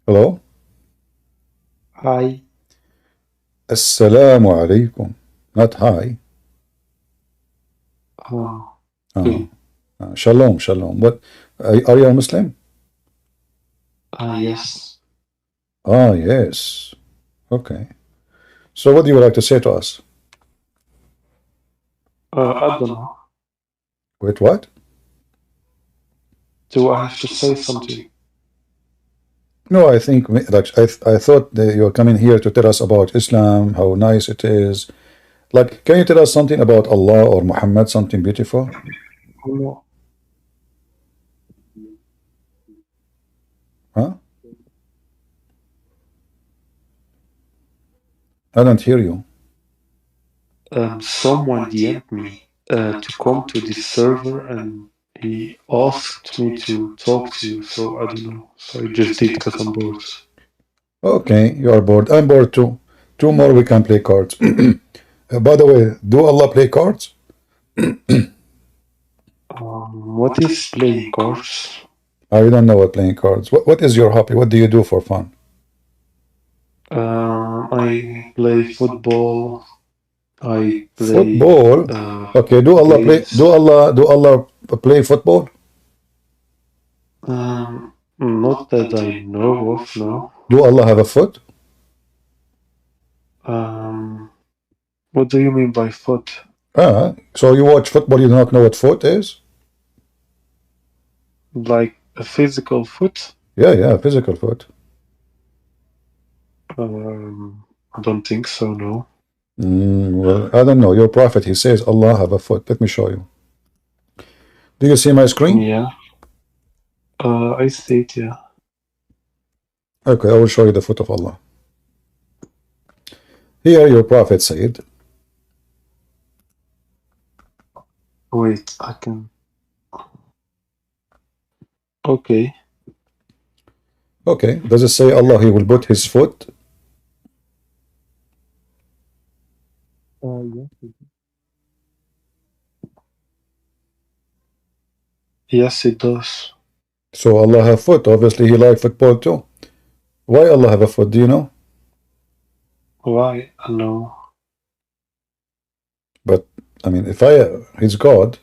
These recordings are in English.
Hello? Hi. Assalamu alaikum. Not hi. Oh, Uh, okay. Shalom, shalom. What? Are you a Muslim? Yes. Ah, yes. Okay. So what do you like to say to us? I don't know. Wait, what? Do I have to say something? No, I think I thought that you were coming here to tell us about Islam, how nice it is. Like, can you tell us something about Allah or Muhammad, something beautiful? No. Huh? I don't hear you. Someone DM'd me to come to this server and he asked me to talk to you, so I don't know. So I just did because I'm bored. Okay, you are bored. I'm bored too. Two more, we can play cards. By the way, do Allah play cards? What is playing cards? I don't know what playing cards. What is your hobby? What do you do for fun? I play football. I play Football. Okay, do Allah play? Do games. Allah? Do Allah play football? Um, Not that I know of, no. Do Allah have a foot? Um, what do you mean by foot? So you watch football? You do not know what foot is? Like a physical foot? Yeah, yeah, physical foot. I don't think so, no. Well, I don't know. Your prophet, he says Allah have a foot. Let me show you. Do you see my screen? Yeah. I see it, yeah. Okay, I will show you the foot of Allah. Here, your prophet said, Wait, I can. Okay. okay, does it say Allah, he will put his foot? Yes. Yes, it does. So Allah have foot. Obviously, he like football too. Why Allah have a foot? Do you know? Why? No. But I mean, if he's God,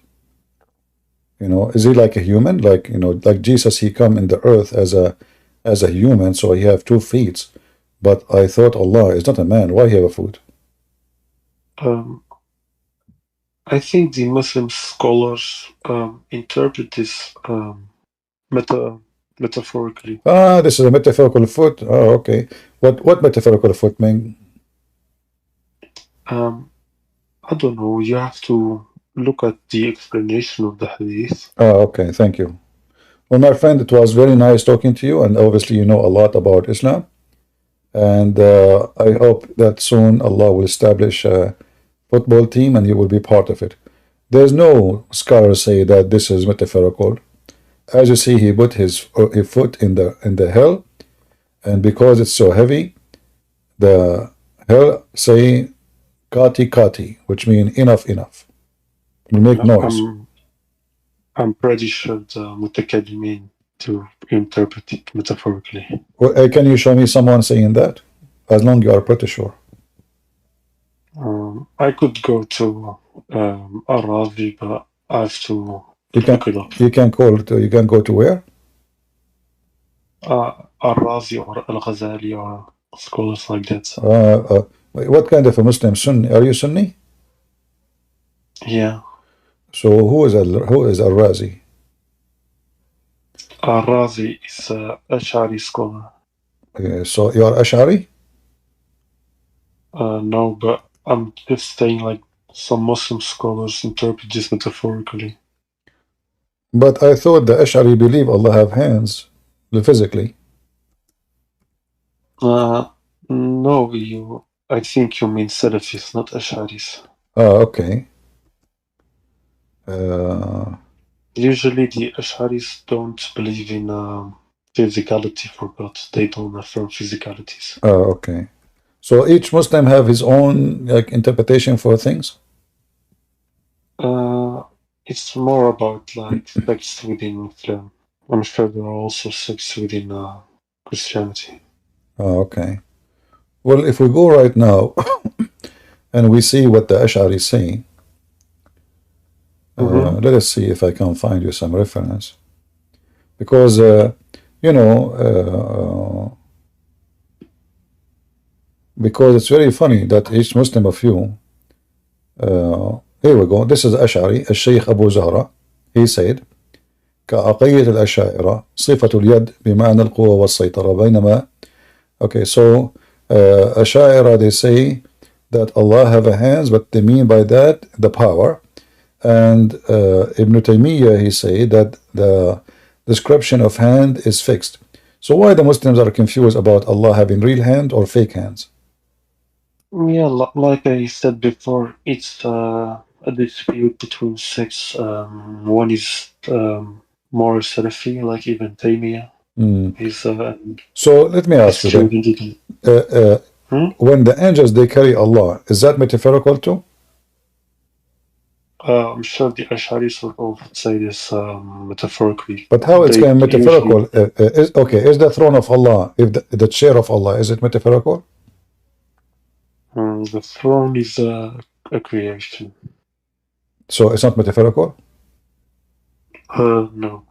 is he like a human? Like, like Jesus, he come in the earth as a human, so he have 2 feet. But I thought Allah is not a man. Why he have a foot? Um, I think the Muslim scholars interpret this meta metaphorically. This is a metaphorical foot. Oh, okay. What metaphorical foot mean? Um, I don't know. You have to look at the explanation of the hadith. Okay. Thank you. Well, my friend, it was very nice talking to you, and obviously you know a lot about Islam. And I hope that soon Allah will establish a football team and you will be part of it. There's no scholars say that this is metaphorical. As you see, he put his foot in the hell, and because it's so heavy, the hell say kati kati, which means enough, enough. Will make Yeah, noise. I'm pretty sure the mutakallimin to interpret it metaphorically. Well, can you show me someone saying that? As long you are pretty sure. I could go to Aravi, but I have to You look can it up. you can call to you can go to where? Arazi or Al Ghazali or scholars like that. What kind of a Muslim? Sunni? Are you Sunni? Yeah, So who is Al-Razi? Arazi is a Ash'ari scholar. So you are Ash'ari? No, but I'm just saying like some Muslim scholars interpret this metaphorically. But I thought the Ash'ari believe Allah have hands, physically. Uh, no, you. I think you mean Salafis, not Ash'aris. Okay. Uh, Usually, the Ash'aris don't believe in physicality for God. They don't affirm physicalities. okay. So each Muslim have his own like interpretation for things. Uh, it's more about like sects within Islam. I'm sure there are also sects within Christianity. Oh, okay. Well, if we go right now and we see what the Ash'ari is saying, let us see if I can find you some reference. Because, you know, because it's very funny that each Muslim of you, here we go, this is Ash'ari, الشيخ أبو زهرة, he said, كعقيدة الأشاعرة صفة اليد بمعنى القوة والسيطرة بينما okay, so Ash'ari, they say that Allah have a hands, but they mean by that the power. And Ibn Taymiyyah, he say that the description of hand is fixed. So why the Muslims are confused about Allah having real hand or fake hands? Yeah, like I said before, it's a dispute between sects. One is more Salafi, like Ibn Taymiyyah. He's So let me ask you then, when the angels they carry Allah, is that metaphorical too? I'm sure the Ash'aris would say this metaphorically. But how it's kind of metaphorical? Usually, Okay, is the throne of Allah, if the chair of Allah, is it metaphorical? the throne is a creation. So it's not metaphorical? No.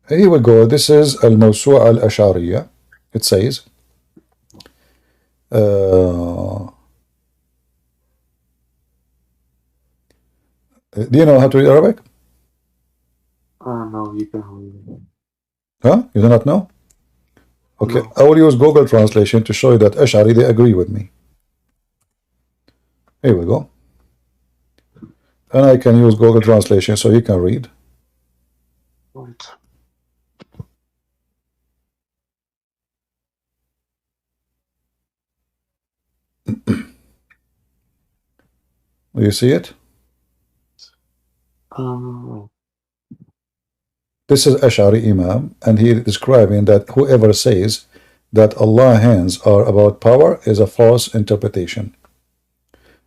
Here we go. This is Al-Mawsu'a Al-Ash'ariyya. It says, do you know how to read Arabic? No, you can read. Huh? You do not know? Okay, No. I will use Google Translation to show you that Ash'ari, they agree with me. Here we go. And I can use Google Translation so you can read. Wait. Do you see it? This is Ash'ari Imam, and he is describing that whoever says that Allah's hands are about power is a false interpretation.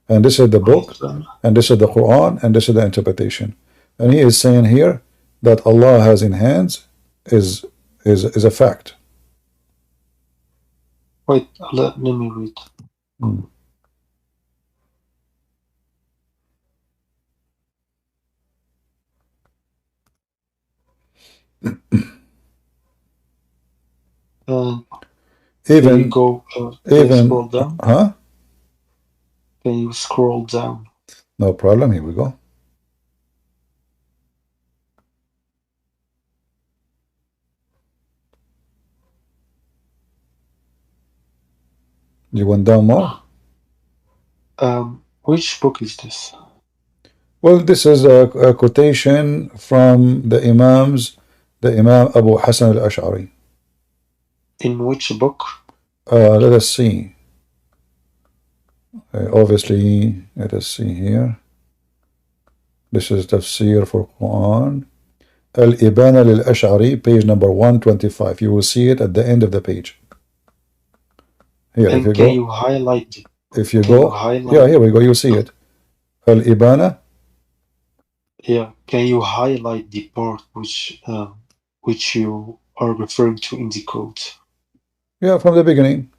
And this is the book, and this is the Quran, and this is the interpretation. And he is saying here that Allah has in hands is a fact. Wait, let me read. Even can you go, scroll down? Huh? Can you scroll down? No problem. Here we go. You went down more? Which book is this? Well, this is a quotation from the Imams, the Imam Abu Hassan al-Ash'ari. In which book? Let us see. Obviously, let us see here. This is tafsir for Quran. Al-Ibana lil-Ash'ari, page number 125. You will see it at the end of the page. Here, and if you can go, you highlight it? If you go, yeah, here we go. You see it. Al-Ibana. Yeah, can you highlight the part which you are referring to in the quote? Yeah, from the beginning.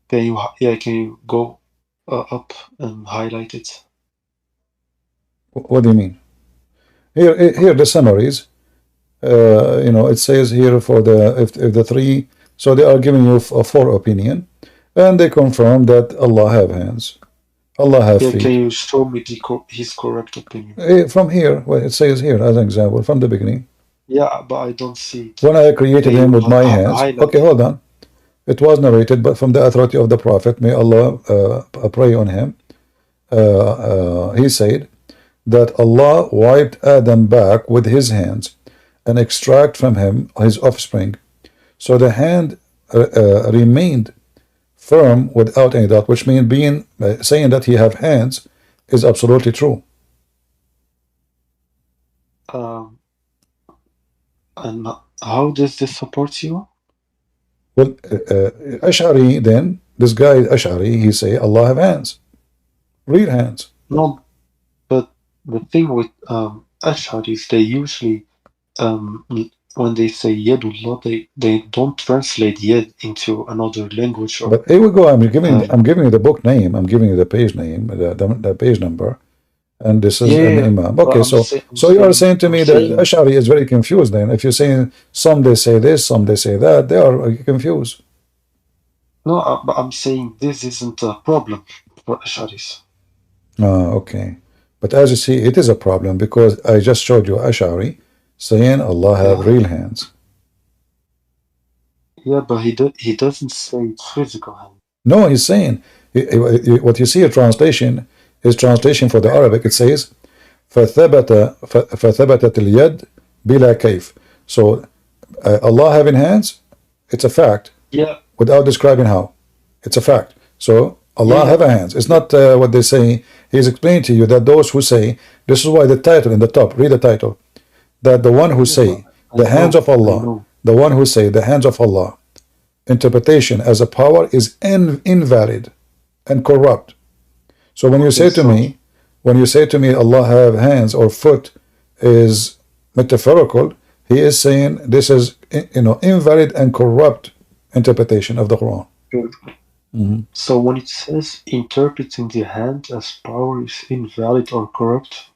Can you go up and highlight it? What do you mean? Here the summaries. You know, it says here for the if the three. So they are giving you a four opinion, and they confirm that Allah have hands, Allah have feet. Can you show me his correct opinion? From here, well, it says here as an example from the beginning. Yeah, but I don't see it. When I created him with my hands. Okay, hold on. It was narrated, but from the authority of the Prophet, may Allah pray on him. He said that Allah wiped Adam back with his hands and extract from him his offspring. So the hand remained firm without any doubt, which means saying that he have hands is absolutely true. And how does this support you? Well, Ash'ari then, this guy Ash'ari, he say Allah have hands, real hands. No, but the thing with Ash'aris, they usually um, when they say Yadullah, they don't translate Yad into another language or But here we go. um, I'm giving you the book name. I'm giving you the page name, the page number, and this is an yeah. imam. But Okay, so you are saying to I'm me that saying Ash'ari is very confused. Then, if you're saying some they say this, some they say that, they are confused. no. But I'm saying this isn't a problem for Asharis. Okay. But as you see, it is a problem because I just showed you Ash'ari saying Allah have Yeah, real hands. yeah. But he doesn't say it's physical hand. No, he's saying what you see a translation is translation for the Arabic. It says فثبتت اليد بلا كيف. So Allah having hands, it's a fact Yeah, without describing how. It's a fact. So yeah, Allah yeah. have a hands. It's not what they say. He's explaining to you that those who say, this is why the title in the top, read the title, that the one who Yeah, but say the hands of I Allah, know. the one who say the hands of Allah, interpretation as a power is invalid and corrupt. So Okay, so when you say to me Allah have hands or foot is metaphorical, he is saying this is invalid and corrupt interpretation of the Quran. so when it says interpreting the hand as power is invalid or corrupt,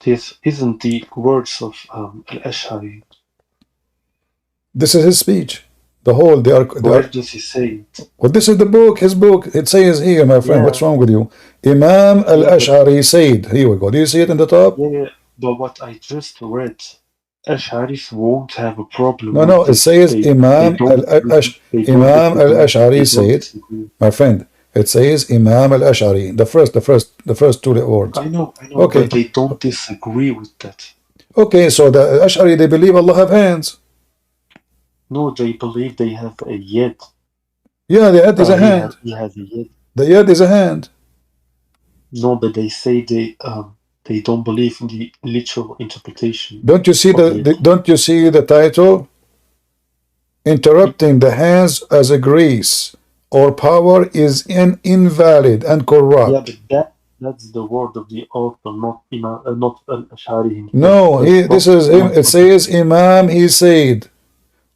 this isn't the words of Al-Ash'ari. This is his speech. The whole they Where are does he say it? well, this is the book, his book. It says here, my friend, what's Yeah, wrong with you? Imam yeah, but al-Ash'ari said, here we go. Do you see it in the top? yeah, yeah, but what I just read, Ash'aris won't have a problem No, with no, it this. says Imam Disagree. They al-Ash'ari don't said, disagree. my friend, it says Imam al-Ash'ari, the first two words. I know, but Okay, they don't disagree with that. okay, so the Ash'ari, they believe Allah have hands. No, they believe they have a yet. Yeah, the yad is a hand. He has a yet. The yad is a hand. No, but they say they don't believe in the literal interpretation Don't you see of yet. don't you see the title? Interrupting the hands as a grace or power is invalid and Yeah, corrupt. but that's the word of the author, not Al-Ash'ari himself. No, That's this is him. not It what he says said. Imam, he said.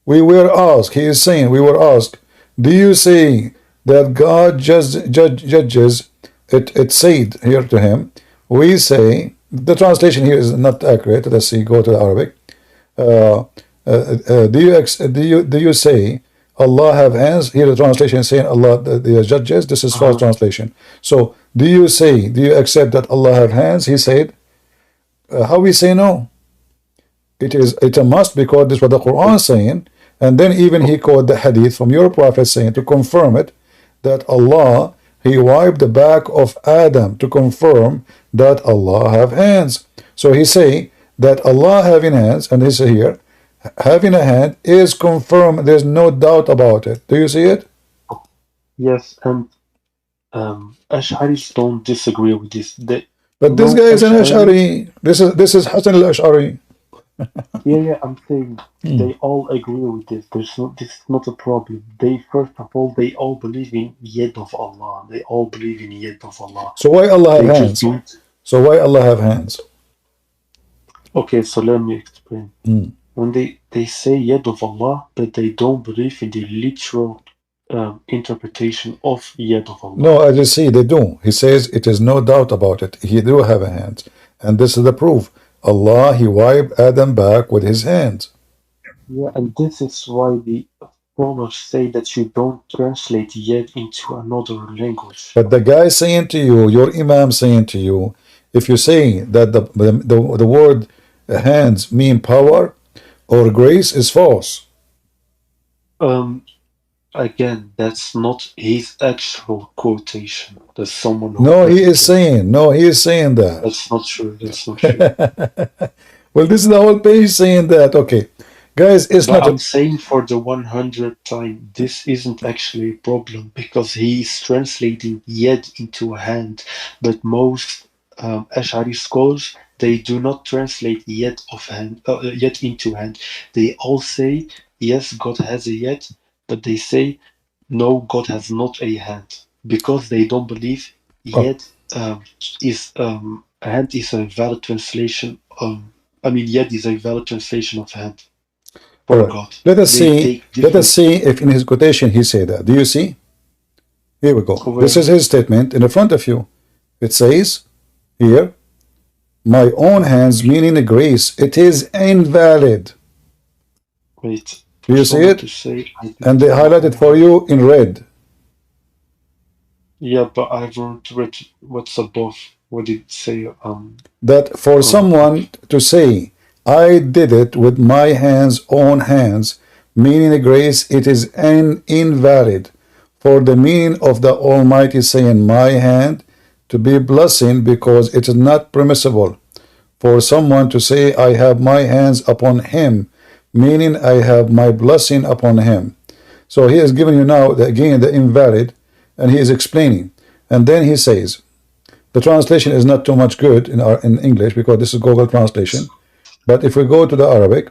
We were asked, he is saying, we were asked, do you say that God judges? It said here to him. We say, the translation here is not accurate. Let's see, go to the Arabic. Uh, do you say Allah have hands? Here the translation is saying Allah the judges. This is false Uh-huh. translation. So do you accept that Allah have hands? He said, how we say no? It's a must because this is what the Quran Okay. is saying. And then even he quoted the hadith from your prophet saying to confirm it that Allah he wiped the back of Adam to confirm that Allah have hands. So he say that Allah having hands, and he say here, having a hand is confirmed. There's no doubt about it. Do you see it? Yes, and Ash'aris don't disagree with this. But this guy is an Ash'ari. Ash'ari. This is Hassan al-Ash'ari. Yeah, I'm saying Hmm. they all agree with this. This is not a problem. They first of all, they all believe in Yed of Allah. They all believe in Yed of Allah. So why Allah have They just hands? don't. So why Allah have hands? Okay, so let me explain. Hmm. When they say Yed of Allah, but they don't believe in the literal interpretation of Yed of Allah. No, as you see, they do. He says it is no doubt about it. He do have a hand. And this is the proof. Allah, he wiped Adam back with his hands. Yeah, and this is why the scholars say that you don't translate Yed into another language. But the guy saying to you, your Imam saying to you, if you say that the word hands mean power or grace is false. Um, Again, that's not his actual quotation. That's someone who No, he put it is there. saying, no, he is saying that. That's not true. That's not true. Well, this is the whole page saying that. Okay, guys, it's But not I'm a, saying for the 100th time, this isn't actually a problem because he is translating yed into a hand. But most Ash'ari scholars, they do not translate yed into hand. They all say, yes, God has a yed, but they say, no, God has not a hand because they don't believe oh, yed is a hand is a valid translation. I mean, yad is a valid translation of hand All for right. God. Let us They see. take Let us different. see if in his quotation he said that. Do you see? Here we go. This is Where? his statement in the front of you. It says here, my own hands, meaning the grace, it is invalid. Wait, Do for you see someone it? to say, I did And they it with my highlighted own for hand. you in red. Yeah, but I haven't read what's above. What did it say? That for someone to say, I did it with my hands, own hands, meaning the grace, it is an invalid. For the meaning of the Almighty saying, my hand, to be blessing, because it is not permissible for someone to say, I have my hands upon him, meaning I have my blessing upon him. So he is giving you now, again, the invalid, and he is explaining. And then he says, the translation is not too much good in English because this is Google translation. But if we go to the Arabic,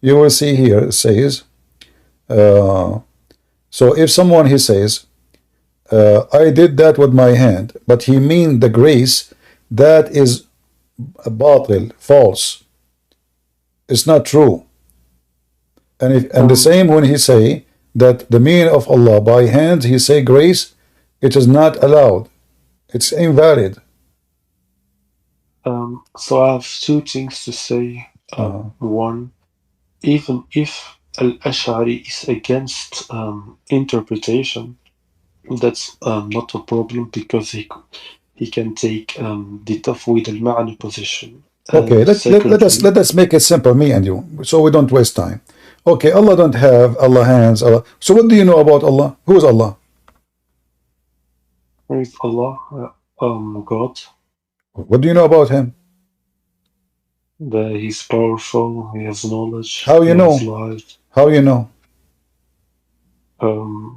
you will see here it says, uh, so if someone he says, I did that with my hand, but he mean the grace, that is a batil, false. It's not true. And the um, same when he say that the meaning of Allah by hand, he say grace, it is not allowed. It's invalid. so I have two things to say. One, even if Al-Ash'ari is against interpretation, that's not a problem because he can take the tafwid al-ma'na position. Okay, And secondly, let us make it simple, me and you, so we don't waste time. Okay, Allah don't have Allah hands. Allah. So what do you know about Allah? Who is Allah? where is Allah? God, What do you know about him? that he's powerful, he has knowledge, How he you has know? life, How you know?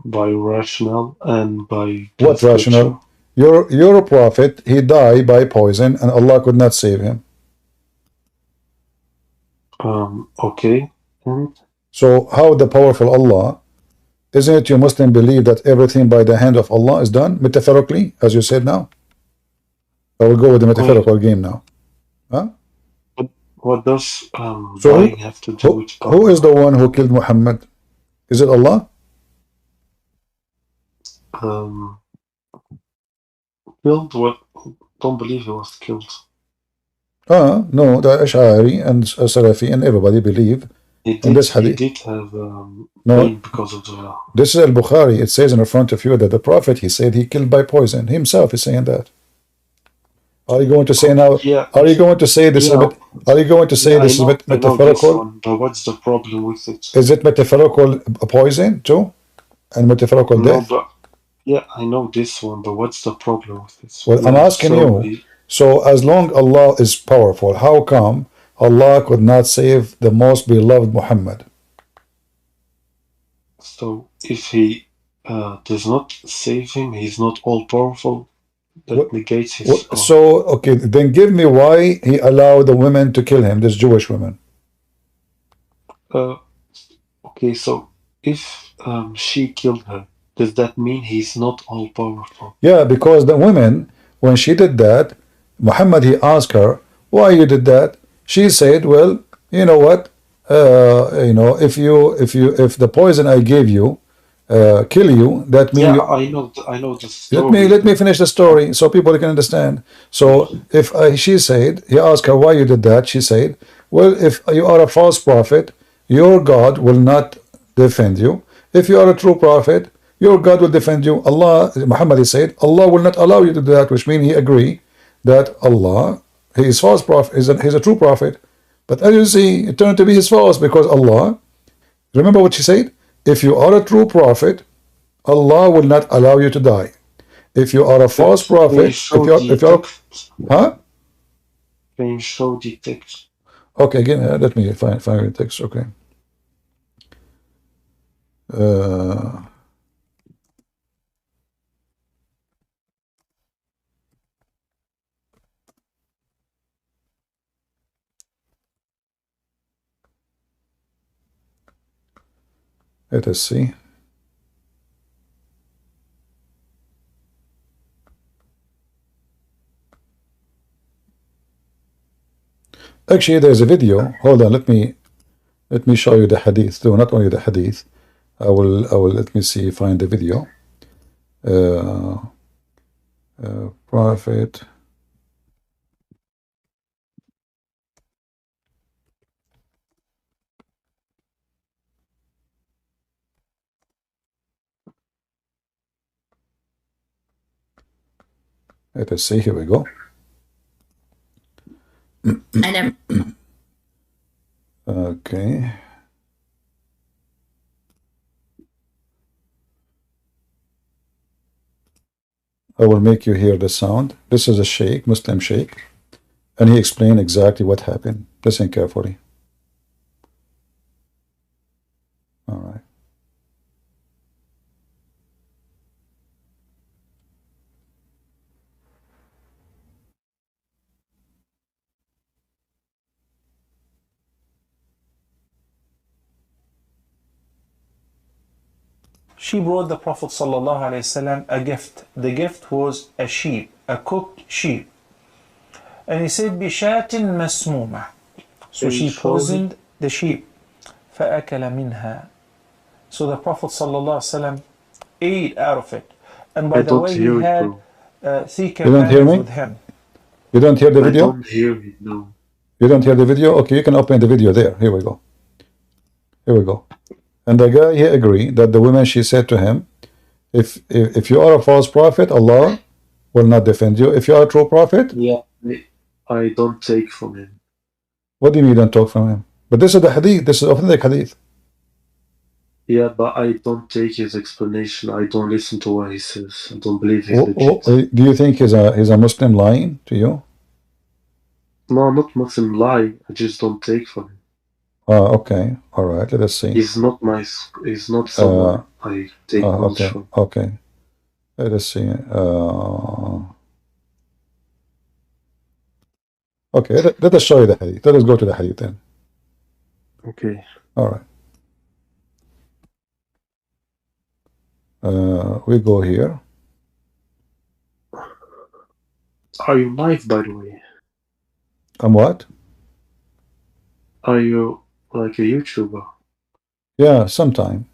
by rational and by the What scripture. rational? Your prophet, he died by poison, and Allah could not save him. Okay. And So how the powerful Allah? Isn't it you Muslim believe that everything by the hand of Allah is done metaphorically, as you said now? I will go with the wait, metaphorical game now. Huh? what does So dying have to do with who is power? the one who killed Muhammad? Is it Allah? Um, killed? What? Don't believe he was killed. No, the Ash'ari and Salafi and everybody believe in this He hadith. did have No, pain because of the. this is Al-Bukhari. It says in front of you that the Prophet, he said he killed by poison. Himself is saying that. Are you going to say Okay, now, yeah, are you going to say this is a yeah, bit, are you going to yeah. say this is I know this metaphorical? one, but what's the problem with it? Is it metaphorical poison too? And metaphorical No, death? but yeah, I know this one, but what's the problem with it? Well, I'm Yeah, asking so you, so as long Allah is powerful, how come Allah could not save the most beloved Muhammad? if he does not save him, he's not all powerful. That What, negates his. so, okay, then give me why he allowed the women to kill him, this Jewish women. Uh, okay, so if she killed her, does that mean he's not all powerful? Yeah, because the women, when she did that, Muhammad, he asked her, why you did that? She said, well, you know what? If the poison I gave you kill you, that mean Yeah, you. I know the Let me story, but finish the story so people can understand. So if she said, he asked her why you did that. She said, well, if you are a false prophet, your God will not defend you. If you are a true prophet, your God will defend you. Allah, Muhammad, he said, Allah will not allow you to do that, which means he agree that Allah, he is false prophet, he's a true prophet. But as you see, it turned to be his false because Allah, remember what she said? If you are a true prophet, Allah will not allow you to die. If you are a false can you prophet, show the if you're, text? huh? Can you show the text? Okay, again, let me find the text. Okay. Uh, Let us see. Actually, there's a video. Hold on, let me show you the hadith. No, not only the hadith. I will let me see, find the video. Prophet. Let us see. Here we go. Okay. I will make you hear the sound. This is a sheikh, Muslim sheikh, and he explained exactly what happened. Listen carefully. All right. She brought the Prophet ﷺ a gift. The gift was a sheep, a cooked sheep. And he said, بِشَاةٍ مَسْمُومَةٍ. So she poisoned the sheep. فَأَكَلَ مِنْهَا. So the Prophet ﷺ ate out of it. And by the way, he had three companions with him. You don't hear the video? I don't hear it, no. You don't hear the video? Okay, you can open the video there. Here we go. Here we go. And the guy, he agreed that the woman, she said to him, if you are a false prophet, Allah will not defend you. If you are a true prophet, yeah, I don't take from him. What do you mean you don't talk from him? But this is the hadith. This is authentic hadith. Yeah, but I don't take his explanation. I don't listen to what he says. I don't believe he's legit. Do you think he's a Muslim lying to you? No, not Muslim lie. I just don't take from him. Okay. All right. Let us see. He's not someone I take much okay. from. Okay. Let us see. Okay. Let us show you the hadith. Let us go to the hadith then. Okay. All right. We go here. Are you live, by the way? I'm what? Are you like a YouTuber? Yeah, sometime.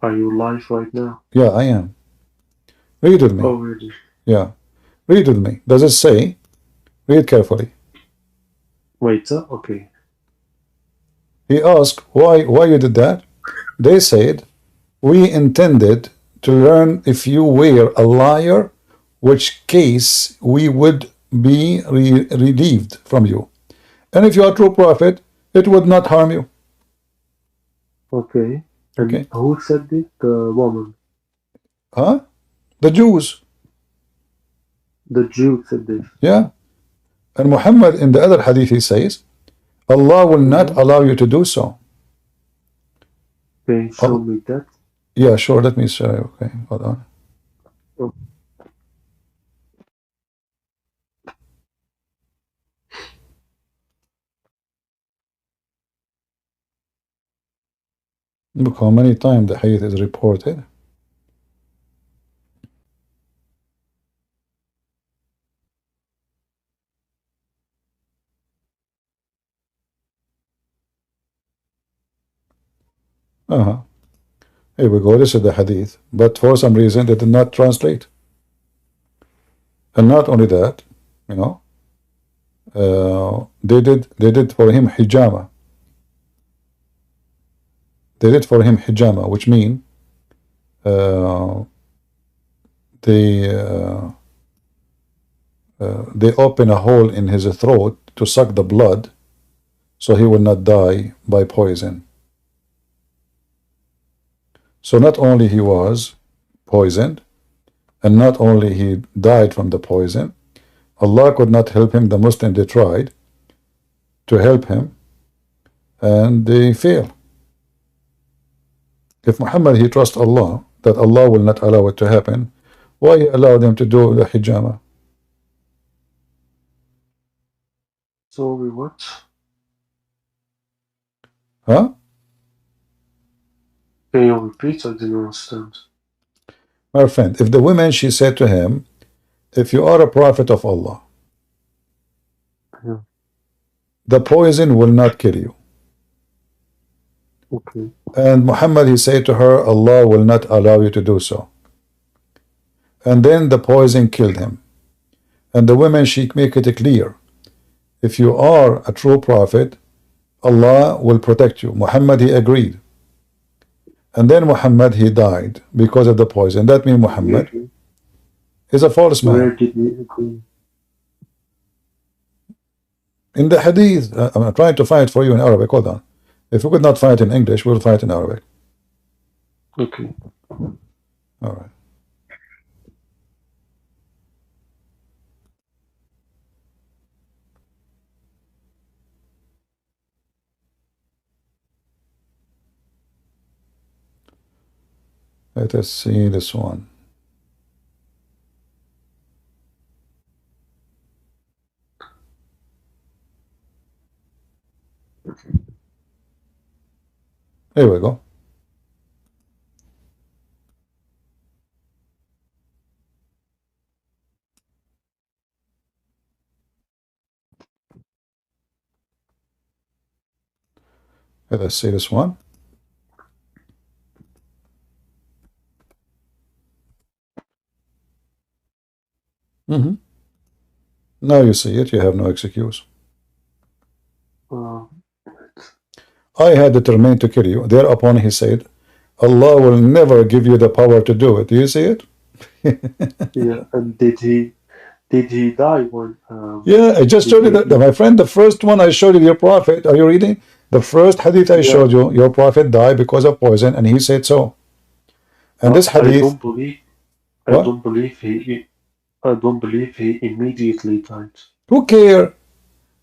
Are you live right now? Yeah, I am. Read with me. Oh, really? Yeah. Read with me. Does it say? Read carefully. Wait, okay. He asked, why you did that? They said, we intended to learn if you were a liar, which case we would be relieved from you. And if you are a true prophet, it would not harm you. Okay. And okay. Who said this? The woman. Huh? The Jews. The Jews said this. Yeah. And Muhammad in the other hadith he says, Allah will not allow you to do so. Can you show me that? Yeah, sure. Let me show you. Okay, hold on. Oh. Look how many times the hadith is reported. Here we go. This is the hadith. But for some reason, they did not translate. And not only that, you know, they did for him hijama. They did for him hijama, which mean they open a hole in his throat to suck the blood, so he will not die by poison. So not only he was poisoned, and not only he died from the poison, Allah could not help him. The Muslims, they tried to help him, and they failed. If Muhammad, he trusts Allah, that Allah will not allow it to happen, why he allowed them to do the hijama? Sorry, what? Huh? Can you repeat? I didn't understand. My friend, if the woman, she said to him, if you are a prophet of Allah, Yeah. the poison will not kill you. Okay. And Muhammad, he said to her, Allah will not allow you to do so. And then the poison killed him. And the women, she make it clear, if you are a true prophet, Allah will protect you. Muhammad, he agreed. And then Muhammad, he died because of the poison. That means Muhammad is a false man. Where did we agree? In the hadith, I'm trying to find it for you in Arabic. Hold on. If we could not find it in English, we'll find it in Arabic. Okay. All right. Let us see this one. Here we go. Let us see this one. Now you see it. You have no excuse. Uh, I had determined to kill you. Thereupon he said, Allah will never give you the power to do it. Do you see it? yeah. And did he die when? Yeah, I just showed you that, my friend. The first one I showed you, your prophet. Are you reading? The first hadith I showed you, your prophet died because of poison, and he said so. And this hadith, I don't believe. I don't believe he. I don't believe he immediately died. Who care?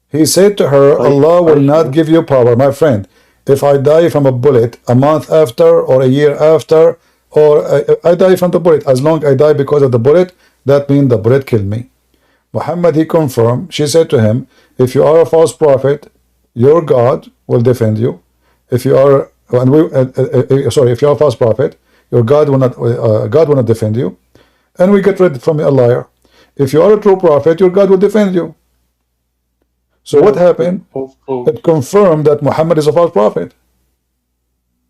He said to her, Allah will not give you power, my friend. If I die from a bullet a month after, or a year after, or I die from the bullet, as long as I die because of the bullet, that means the bullet killed me. Muhammad, he confirmed. She said to him, if you are a false prophet, your God will defend you. If you are, if you are a false prophet, your God will not defend you, and we get rid from a liar. If you are a true prophet, your God will defend you. So what happened? It confirmed that Muhammad is a false prophet.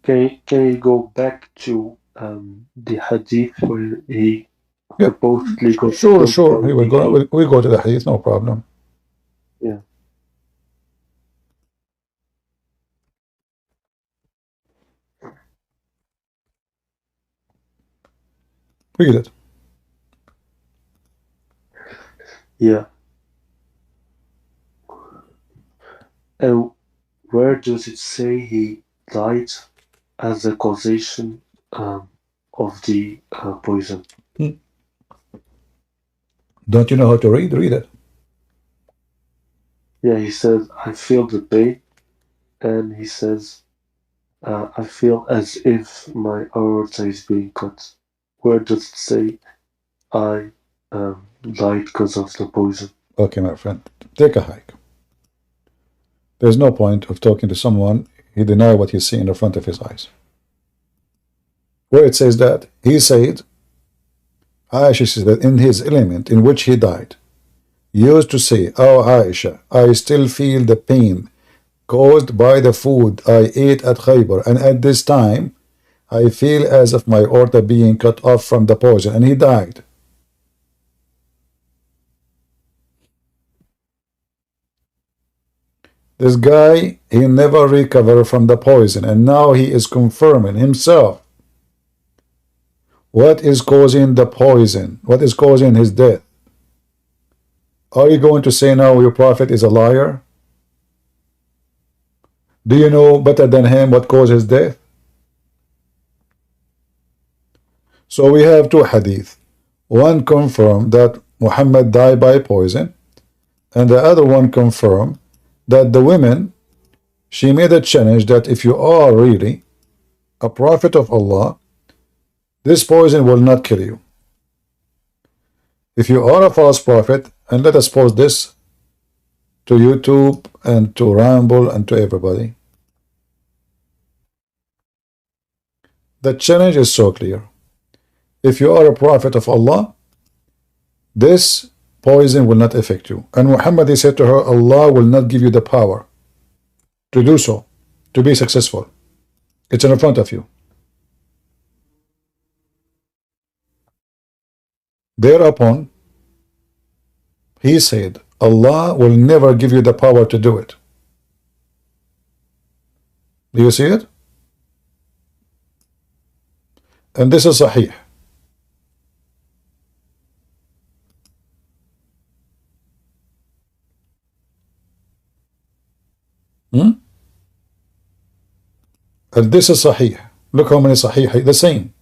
Can you go back to the hadith where he supposedly got Sure. Here we go. We go to the hadith, no problem. Yeah. Read it. Yeah. And where does it say he died as a causation of the poison? Don't you know how to read? Read it. Yeah, he says, I feel the pain, and he says, I feel as if my aorta is being cut. Where does it say I died because of the poison? Okay, my friend, take a hike. There's no point of talking to someone he deny what he see in the front of his eyes. Where it says that, he said, Aisha says that in his element in which he died, used to say, oh Aisha, I still feel the pain caused by the food I ate at Khaybar, and at this time I feel as if my aorta being cut off from the poison, and he died. This guy, he never recovered from the poison, and now he is confirming himself what is causing the poison, what is causing his death. Are you going to say now your prophet is a liar? Do you know better than him what caused his death? So we have two hadith. One confirmed that Muhammad died by poison, and the other one confirmed that the women, she made a challenge that if you are really a prophet of Allah, this poison will not kill you. If you are a false prophet, and let us post this to YouTube and to Ramble and to everybody. The challenge is so clear. If you are a prophet of Allah, this poison will not affect you. And Muhammad, he said to her, Allah will not give you the power to do so, to be successful. It's in front of you. Thereupon, he said, Allah will never give you the power to do it. Do you see it? And this is Sahih. And this is Sahih. Look how many Sahih, the same.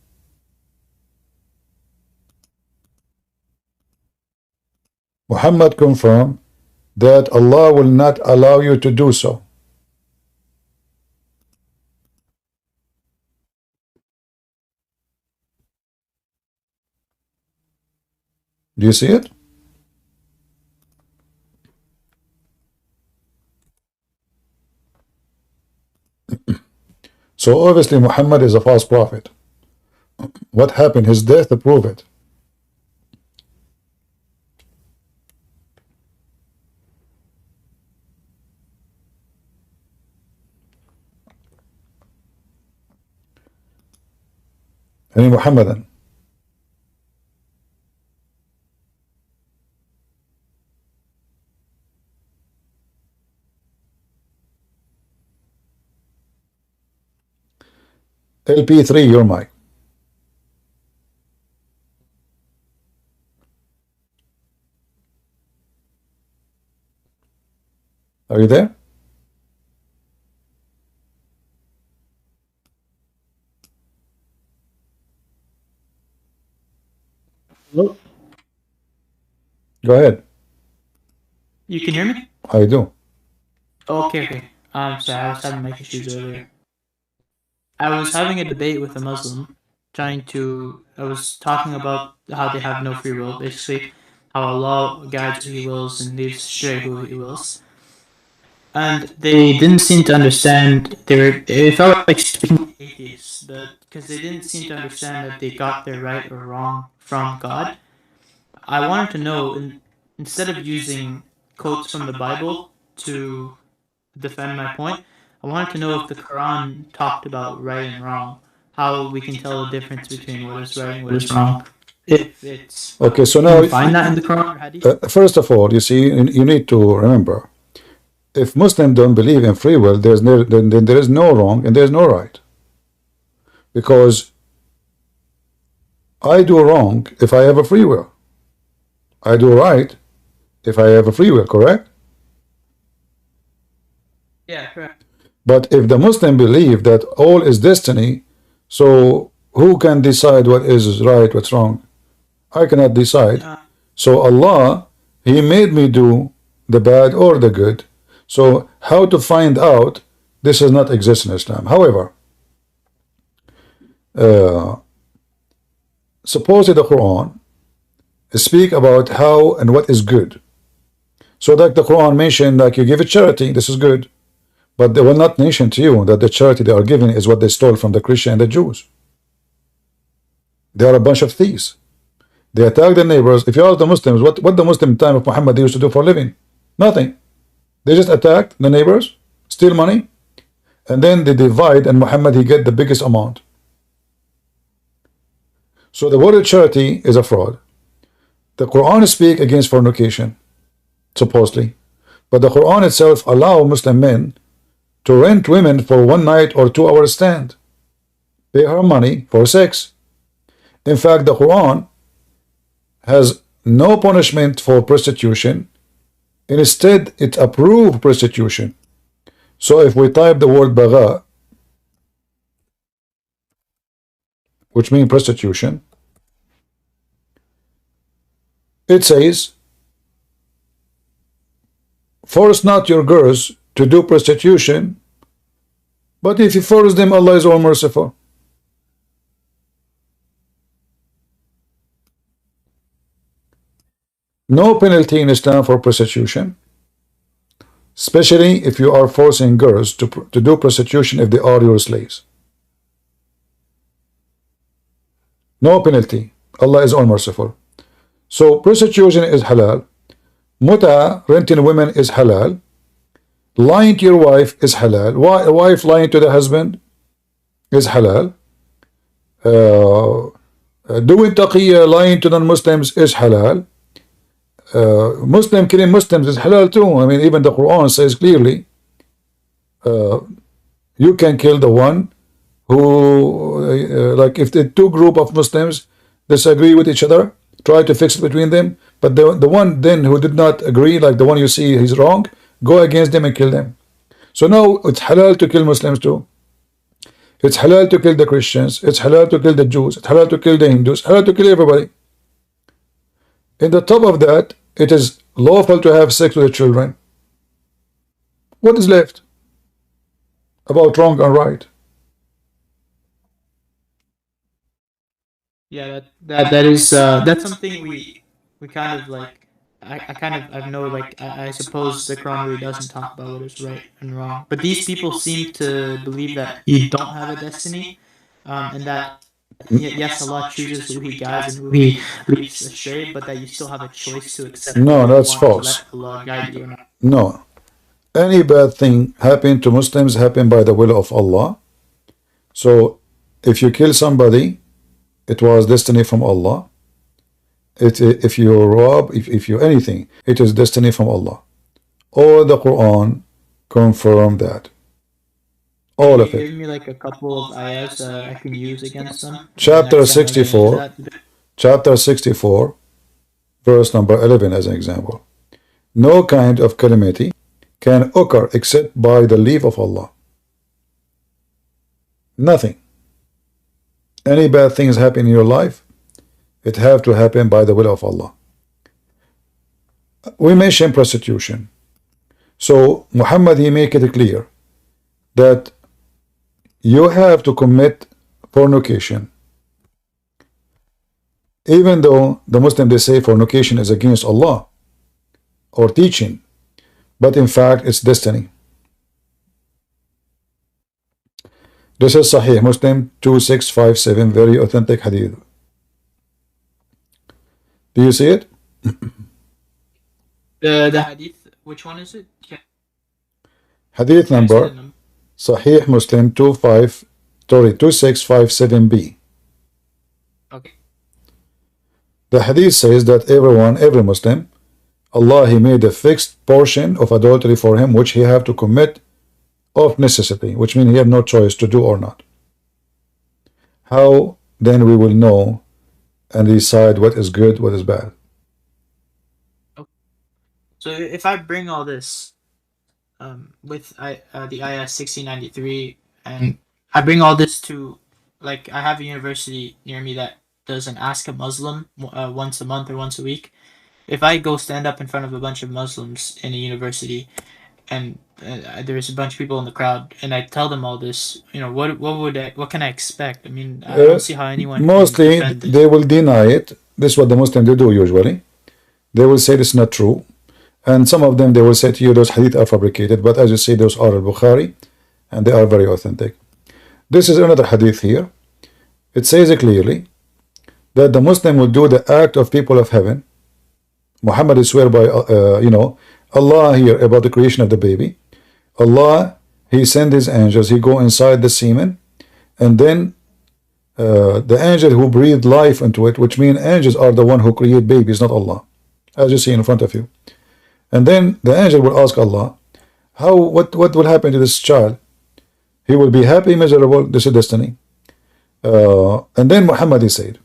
Muhammad confirmed that Allah will not allow you to do so. Do you see it? So obviously Muhammad is a false prophet. What happened? His death to prove it. Any Muhammadan? LP3, your mic. Are you there? Hello? Go ahead. You can hear me? I do. Okay, okay. Sorry, I was having mic issues earlier. I was having a debate with a Muslim, I was talking about how they have no free will, basically, how Allah guides who He wills and leaves astray who He wills. And they didn't seem to understand, it felt like speaking to atheists, because they didn't seem to understand that they got their right or wrong from God. I wanted to know, instead of using quotes from the Bible to defend my point, I wanted to know if the Quran talked about right and wrong, how we can tell the difference between what is right and what is wrong. If it's Okay, so can now you find that in the Quran or Hadith? first of all, you see, you need to remember, if Muslims don't believe in free will, then there is no wrong and there is no right. Because I do wrong if I have a free will. I do right if I have a free will, correct? Yeah, correct. But if the Muslim believe that all is destiny, so who can decide what is right, what's wrong? I cannot decide. So Allah, He made me do the bad or the good. So how to find out? This does not exist in Islam. However, suppose the Quran speak about how and what is good. So like the Quran mentioned, like you give a charity, this is good. But they will not mention to you that the charity they are giving is what they stole from the Christian and the Jews. They are a bunch of thieves. They attack the neighbors. If you ask the Muslims, what the Muslim time of Muhammad they used to do for a living? Nothing. They just attack the neighbors, steal money, and then they divide, and Muhammad he get the biggest amount. So the word of charity is a fraud. The Quran speak against fornication, supposedly, but the Quran itself allow Muslim men to rent women for 1 night or 2 hour stand, pay her money for sex. In fact, the Quran has no punishment for prostitution. Instead, it approves prostitution. So if we type the word bagha, which means prostitution, it says, force not your girls to do prostitution, but if you force them, Allah is all merciful. No penalty in Islam for prostitution, especially if you are forcing girls to do prostitution if they are your slaves. No penalty. Allah is all merciful. So prostitution is halal. Muta, renting women, is halal. Lying to your wife is halal. A wife lying to the husband is halal. Doing taqiyya, lying to non-Muslims, is halal. Muslim killing Muslims is halal too. I mean, even the Quran says clearly, you can kill the one who, like if the two group of Muslims disagree with each other, try to fix it between them, but the one then who did not agree, like the one you see he's wrong, go against them and kill them. So now it's halal to kill Muslims too. It's halal to kill the Christians. It's halal to kill the Jews. It's halal to kill the Hindus. Halal to kill everybody. In the top of that, it is lawful to have sex with the children. What is left about wrong and right? Yeah, that is that's something we kind of like. I know, like, I suppose the Quran really doesn't talk about what is right and wrong, but these people seem to believe that you don't have a destiny, and that yes, Allah chooses who He guides and who He leaves astray, but that you still have a choice to accept No, whether you that's want to false. let Allah guide you or not. No. Any bad thing happen to Muslims happen by the will of Allah. So if you kill somebody, it was destiny from Allah. If you rob, if you anything, it is destiny from Allah. All the Quran confirm that. All of Can you it. give me like a couple of ayahs I can use against them? Chapter Next time I'm gonna use 64, that. chapter 64, verse number 11 as an example. No kind of calamity can occur except by the leave of Allah. Nothing. Any bad things happen in your life, it have to happen by the will of Allah. We mention prostitution. So Muhammad, he make it clear that you have to commit fornication. Even though the Muslim, they say fornication is against Allah or teaching, but in fact it's destiny. This is Sahih Muslim 2657, very authentic hadith. Do you see it? The hadith, which one is it? Hadith Can you say number the number? Sahih Muslim 2657b. Okay. The hadith says that every Muslim, Allah, He made a fixed portion of adultery for him, which he have to commit of necessity, which means he have no choice to do or not. How then we will know and decide what is good, what is bad? So if I bring all this with the ayah 1693, and I bring all this to, like, I have a university near me that does an Ask a Muslim once a month or once a week. If I go stand up in front of a bunch of Muslims in a university, and there's a bunch of people in the crowd, and I tell them all this, what can I expect? I mean, I don't see how anyone can Mostly defend this. they will deny it. This is what the Muslims they do usually. They will say this is not true. And some of them, they will say to you, those hadith are fabricated. But as you say, those are al-Bukhari, and they are very authentic. This is another hadith here. It says clearly that the Muslim will do the act of people of heaven. Muhammad is swear by, Allah here about the creation of the baby. Allah, He send His angels. He go inside the semen. And then the angel who breathed life into it, which means angels are the one who create babies, not Allah. As you see in front of you. And then the angel will ask Allah, what will happen to this child? He will be happy, miserable, this is destiny. And then Muhammad, he said,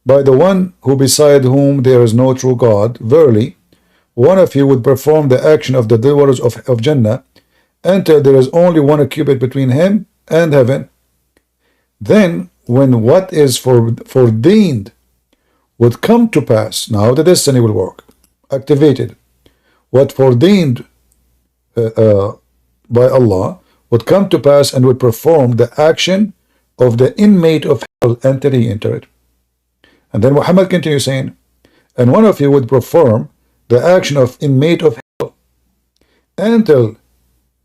by the one who beside whom there is no true God, verily, one of you would perform the action of the doers of Jannah until there is only one cubit between him and heaven. Then, when what is foreordained would come to pass, now the destiny will work, activated. What foreordained by Allah would come to pass and would perform the action of the inmate of hell until he enter it. And then Muhammad continues saying, and one of you would perform the action of inmate of hell until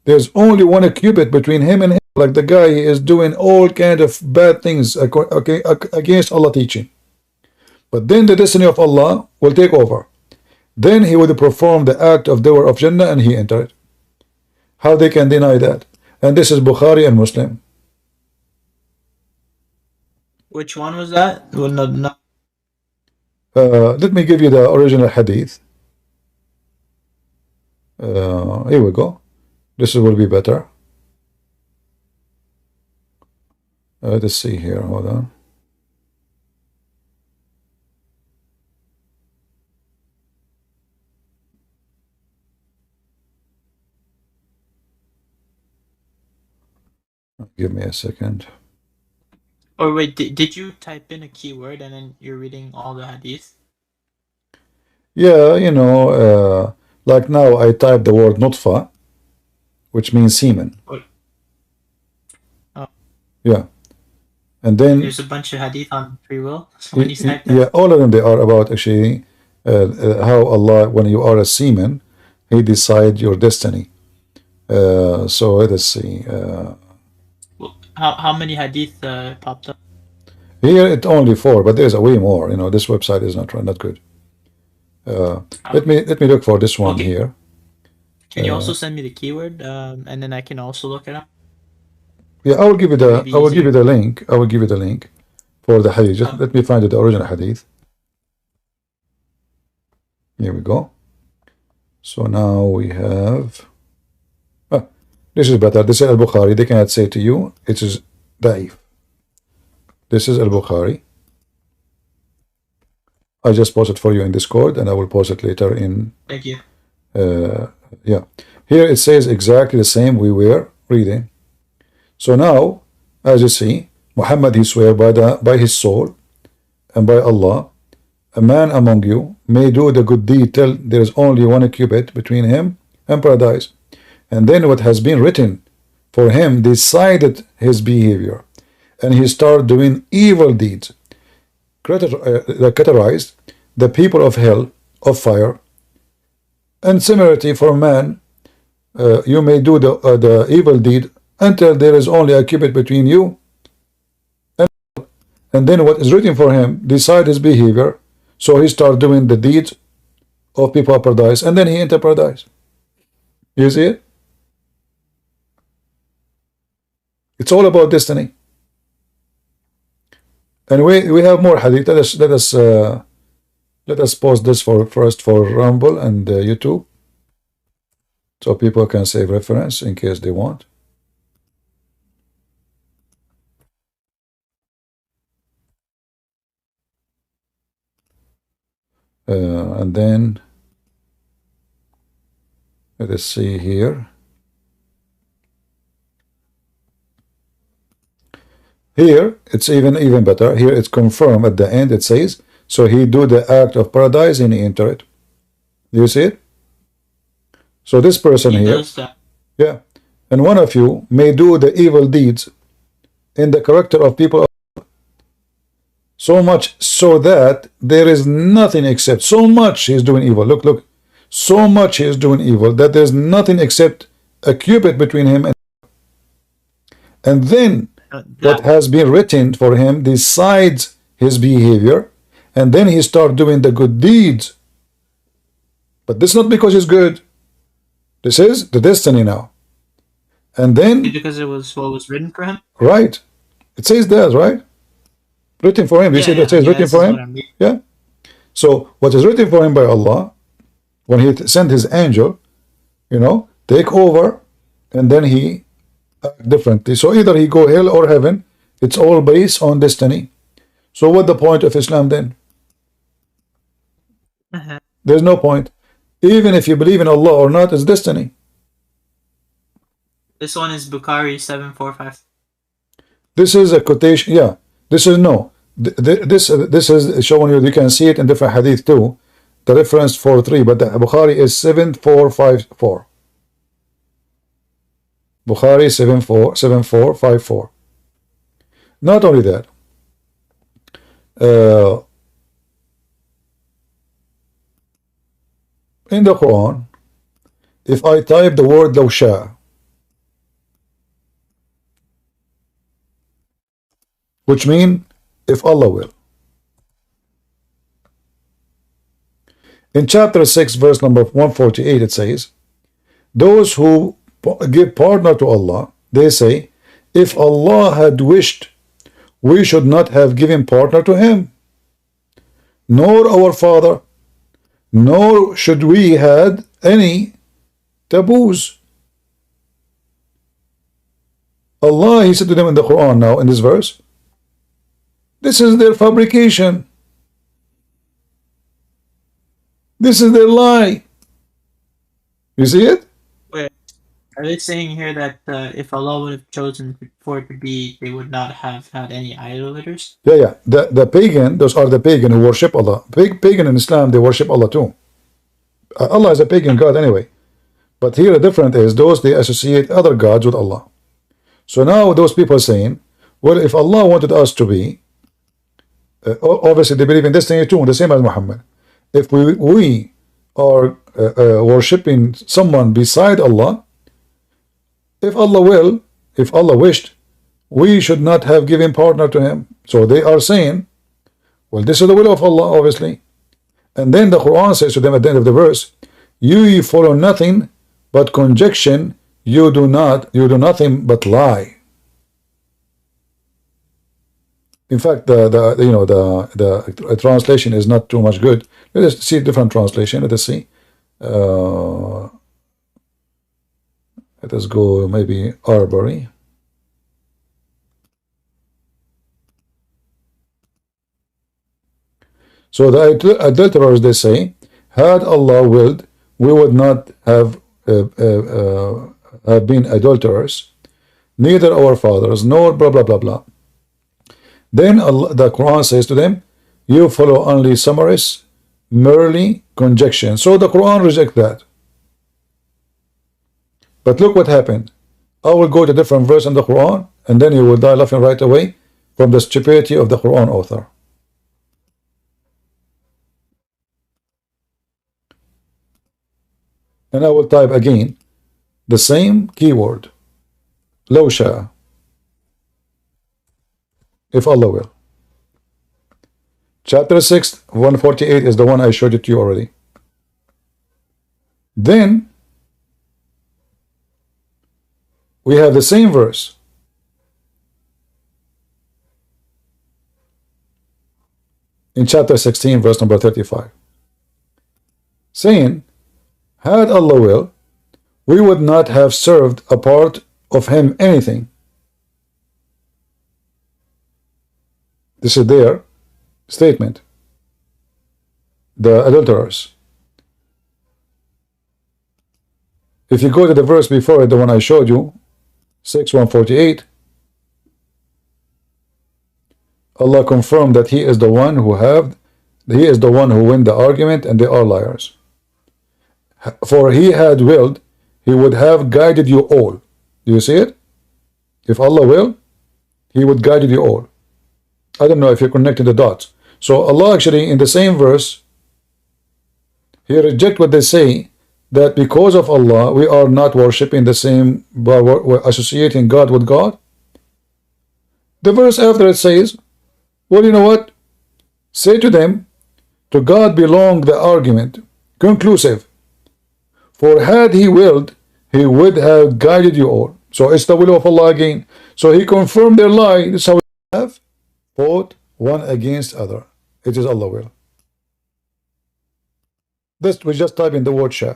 there's only one cubit between him and hell, like the guy is doing all kind of bad things against Allah teaching. But then the destiny of Allah will take over. then he would perform the act of doer of Jannah and he entered. How they can deny that? And this is Bukhari and Muslim. Which one was that? Well, no. Let me give you the original hadith. Here we go. This will be better. Let's see here. Hold on. Give me a second. Or wait, did you type in a keyword and then you're reading all the hadith? Yeah, you know, like now I type the word nutfa, which means semen. Oh. Yeah. And then There's a bunch of hadith on free will. So when you type that, yeah, all of them, they are about actually how Allah, when you are a semen, He decides your destiny. So let us see. how many hadith popped up? Here it's only 4, but there's a way more. You know, this website is not good. Let me look for this one Okay. here. Can you also send me the keyword, and then I can also look it up? Yeah, I will give you Would the it be I will give easier? you the link. I will give you the link for the hadith. Just let me find the original hadith. Here we go. So now we have. This is better. This is Al-Bukhari. They cannot say to you it is da'if. This is Al-Bukhari. I just post it for you in Discord, and I will post it later in. Thank you. Yeah. Here it says exactly the same we were reading. So now, as you see, Muhammad, he swear by his soul and by Allah, a man among you may do the good deed till there is only 1 cubit between him and paradise. And then what has been written for him decided his behavior, and he started doing evil deeds. Categorized the people of hell, of fire. And similarly for man, you may do the evil deed until there is only 1 cubit between you and then what is written for him decide his behavior, so he start doing the deeds of people of paradise, and then he enter paradise. You see it? It's all about destiny. And we have more hadith. Let us post this first for Rumble and YouTube, so people can save reference in case they want. And then let us see here. Here it's even better. Here it's confirmed at the end. It says, so he do the act of paradise and he enter it. Do you see it? So this person He here, does that. yeah, and one of you may do the evil deeds in the character of people, so much so that there is nothing except, so much he is doing evil. Look, so much he is doing evil that there's nothing except 1 cubit between him and then what has been written for him decides his behavior, and then he start doing the good deeds. But this is not because he's good. This is the destiny now. And then Because it was what was written for him. right, it says that, right? Written for him. You see that says written for him? Yeah. So what is written for him by Allah, when he sent his angel, you know, take over, and then he act differently. So either he go hell or heaven. It's all based on destiny. So what the point of Islam then? There's no point. Even if you believe in Allah or not, it's destiny. This one is Bukhari 745. This is a quotation. Yeah. This is no. This is showing you. You can see it in different hadith too. The reference 4:3, but the Bukhari is 7454. Bukhari 7454. Not only that. In the Quran, if I type the word لو شاء, which means if Allah will, In chapter 6, verse number 148, it says, those who give partner to Allah, they say, if Allah had wished, we should not have given partner to him, nor our father, nor should we had any taboos. Allah, he said to them in the Quran now, in this verse, this is their fabrication. This is their lie. You see it? Wait, are they saying here that if Allah would have chosen for it to be, they would not have had any idolaters? Yeah. The pagan, those are the pagan who worship Allah. Pagan in Islam, they worship Allah too. Allah is a pagan God anyway. But here the difference is those they associate other gods with Allah. So now those people are saying, well, if Allah wanted us to be, obviously they believe in this thing too, the same as Muhammad. If we are worshipping someone beside Allah, if Allah wished, we should not have given partner to him. So they are saying, well, this is the will of Allah, obviously. And then the Quran says to them at the end of the verse, you follow nothing but conjecture, you do nothing but lie. In fact, the translation is not too much good. Let us see a different translation. Let us see. Let us go maybe Arbery. So the adulterers, they say, had Allah willed, we would not have been adulterers, neither our fathers, nor blah blah blah blah. Then Allah, the Quran says to them, you follow only summaries, merely conjecture. So the Quran rejects that. But look what happened. I will go to different verse in the Quran, and then you will die laughing right away from the stupidity of the Quran author. And I will type again the same keyword, لو شاء, if Allah will. Chapter 6, 148 is the one I showed it to you already. Then we have the same verse. In chapter 16, verse number 35. Saying, had Allah will, we would not have served a part of him anything. This is their statement. The adulterers. If you go to the verse before it, the one I showed you, 6:148, Allah confirmed that He is the one who win the argument, and they are liars. For He had willed, He would have guided you all. Do you see it? If Allah will, He would guide you all. I don't know if you're connecting the dots. So Allah actually in the same verse, He rejects what they say, that because of Allah we are not worshipping the same, but we're associating God with God. The verse after it says, well, you know what? Say to them, to God belong the argument, conclusive. For had He willed, He would have guided you all. So it's the will of Allah again. So He confirmed their lie. This is how we have fought one against other. It is Allah will. This we just type in the word Shah.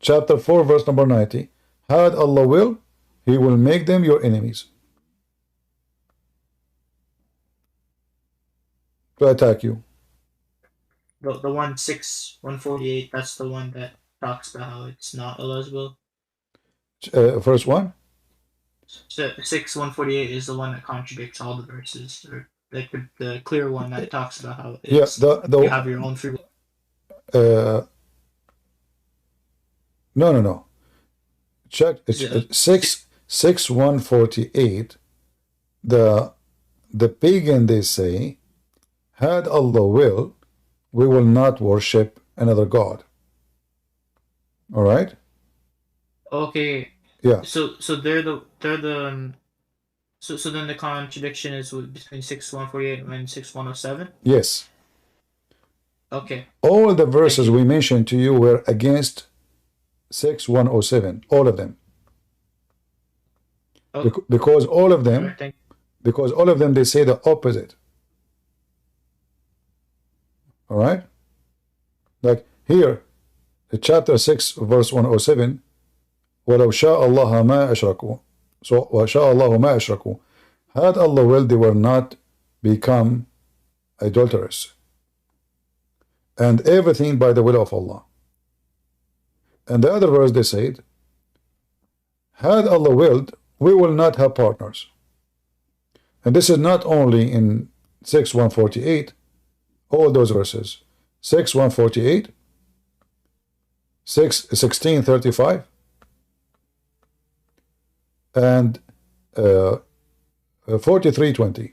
Chapter 4, verse number 90. Had Allah will, He will make them your enemies to attack you. The 1:6-148, that's the one that talks about how it's not Allah's will. First one? So 6:148 is the one that contradicts all the verses, or like the clear one that talks about how it's, you have your own free will. No. Check 6:148. The pagan, they say, had Allah will, we will not worship another God. All right. Okay. Yeah. So they're the so then the contradiction is between 6:148 and 6:107. Yes. Okay. All the verses we mentioned to you were against 6107, all of them. Because all of them, they say the opposite. All right? Like here, chapter 6, verse 107, وَلَوْ شَاءَ اللَّهَ مَا أَشْرَكُوا. So, وَشَاءَ اللَّهُ مَا أَشْرَكُوا. Had Allah willed, they were not become adulterous. And everything by the will of Allah. And the other verse they said, had Allah willed, we will not have partners. And this is not only in 6:148, all those verses. 6:148, 16:35, and 43:20.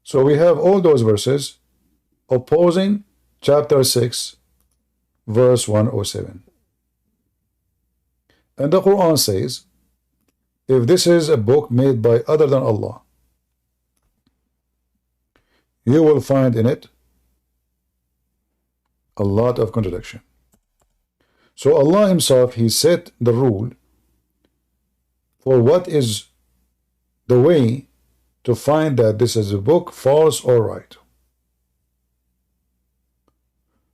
So we have all those verses opposing chapter 6, verse 107. And the Quran says, if this is a book made by other than Allah, you will find in it a lot of contradiction. So Allah himself, he set the rule for what is the way to find that this is a book false or right.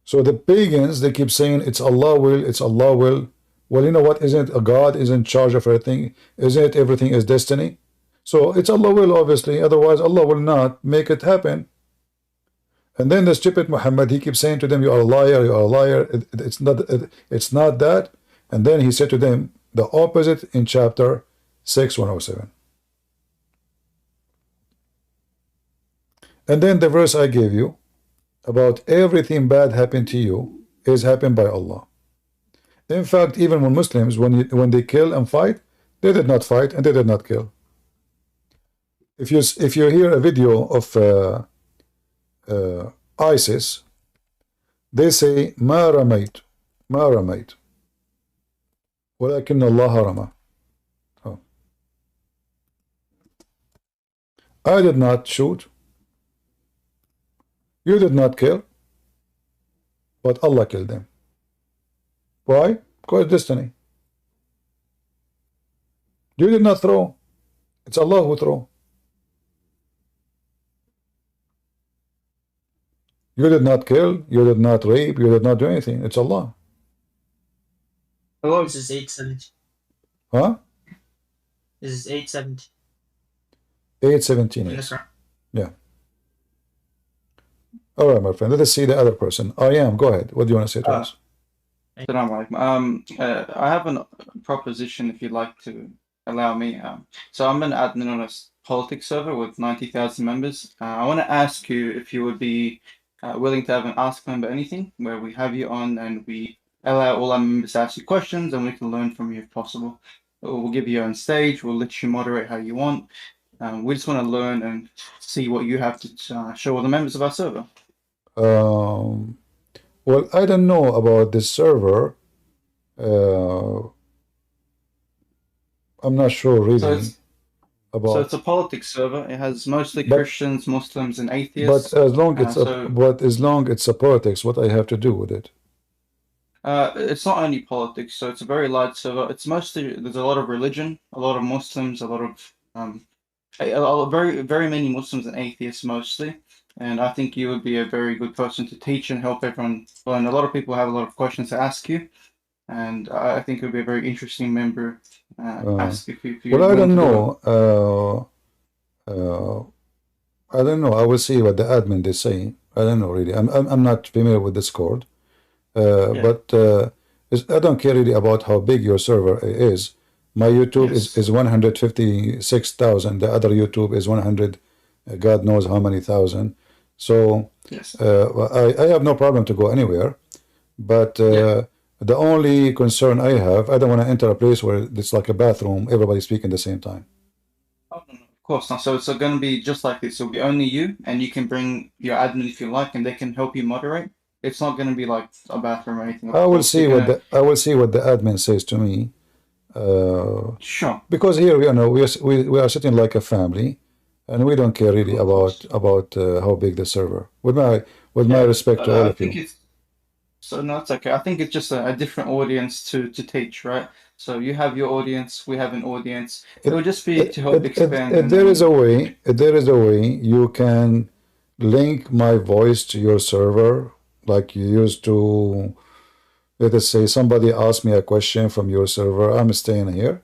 So the pagans, they keep saying it's Allah will, it's Allah will. Well, you know what? Isn't a God is in charge of everything? Isn't it everything is destiny? So it's Allah will, obviously. Otherwise, Allah will not make it happen. And then the stupid Muhammad, he keeps saying to them, you are a liar, you are a liar. It's not that. And then he said to them the opposite in chapter 6:107. And then the verse I gave you about everything bad happened to you is happened by Allah. In fact, even when Muslims, when they kill and fight, they did not fight and they did not kill. If you hear a video of ISIS, they say ما رميت ولكن الله رمى. Oh. I did not shoot, you did not kill, but Allah killed them. Why? Because destiny. You did not throw, it's Allah who throw. You did not kill, you did not rape, you did not do anything. It's Allah. Oh, this is 870. Huh? This is 870. 817. Yes. Yeah. All right, my friend. Let us see the other person. I am. Go ahead. What do you want to say to us? Assalamu alaikum. I have a proposition if you'd like to allow me. So I'm an admin on a politics server with 90,000 members. I want to ask you if you would be willing to have an Ask Member Anything, where we have you on and we allow all our members to ask you questions and we can learn from you if possible. We'll give you on stage, we'll let you moderate how you want. We just want to learn and see what you have to show all the members of our server. Well, I don't know about this server. I'm not sure really about. So it's a politics server. It has mostly Christians, Muslims, and atheists. But as long it's a politics, what I have to do with it? It's not only politics, so it's a very large server. It's mostly there's a lot of religion, a lot of Muslims, a lot of very many Muslims and atheists mostly. And I think you would be a very good person to teach and help everyone learn. A lot of people have a lot of questions to ask you, and I think it would be a very interesting member. Ask if you. Well, I don't know. I don't know. I will see what the admin they say. I don't know really. I'm not familiar with Discord. But I don't care really about how big your server is. My YouTube is 156,000. The other YouTube is 100. God knows how many thousand. So I have no problem to go anywhere. But the only concern I have, I don't want to enter a place where it's like a bathroom, everybody speaking at the same time. Oh, no, of course not. So it's going to be just like this. It'll be only you, and you can bring your admin if you like, and they can help you moderate. It's not going to be like a bathroom or anything. I will see what the admin says to me. Sure. Because here we are sitting like a family. and we don't care really Of course. about how big the server. With my respect to all I of think you. it's so no, it's okay. I think it's just a different audience to teach, right? So you have your audience, we have an audience. It will just be to help expand If and there is a then way, if there is a way, you can link my voice to your server, like you used to. Let us say somebody asked me a question from your server. I'm staying here,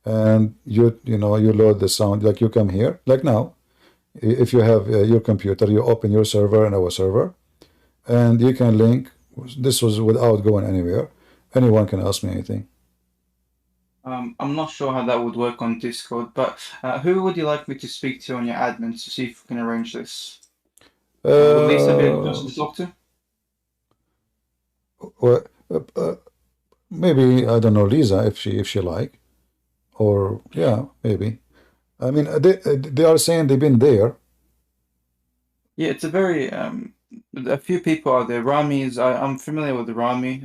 and you load the sound, like you come here, like now. If you have your computer, you open your server and our server, and you can link. This was without going anywhere. Anyone can ask me anything. I'm not sure how that would work on Discord, but who would you like me to speak to on your admins to see if we can arrange this? Would Lisa be a good person to talk to? Well, maybe I don't know Lisa if she like, or yeah, maybe. I mean, they are saying they've been there. Yeah, it's a very a few people are there. I'm familiar with Rami.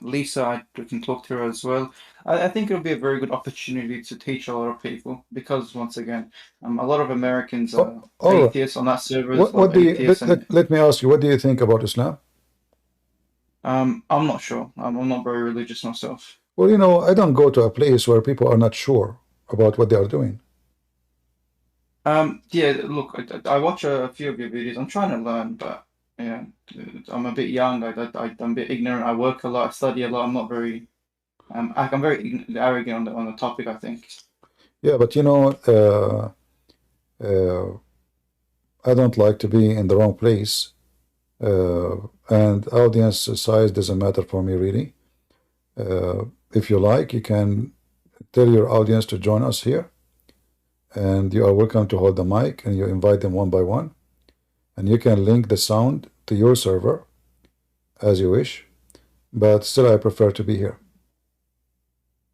Lisa, I can talk to her as well. I think it'll be a very good opportunity to teach a lot of people because once again, a lot of Americans are All right. atheists on that server. There's a lot What of do you atheists, and let me ask you? What do you think about Islam? I'm not sure. I'm not very religious myself. Well, I don't go to a place where people are not sure about what they are doing. Yeah, look, I watch a few of your videos. I'm trying to learn, but yeah, I'm a bit young. I'm a bit ignorant. I work a lot. I study a lot. I'm not very I'm very arrogant on the topic, I think. Yeah, but I don't like to be in the wrong place, and audience size doesn't matter for me really. If you like, you can tell your audience to join us here, and you are welcome to hold the mic, and you invite them one by one, and you can link the sound to your server as you wish, but still I prefer to be here.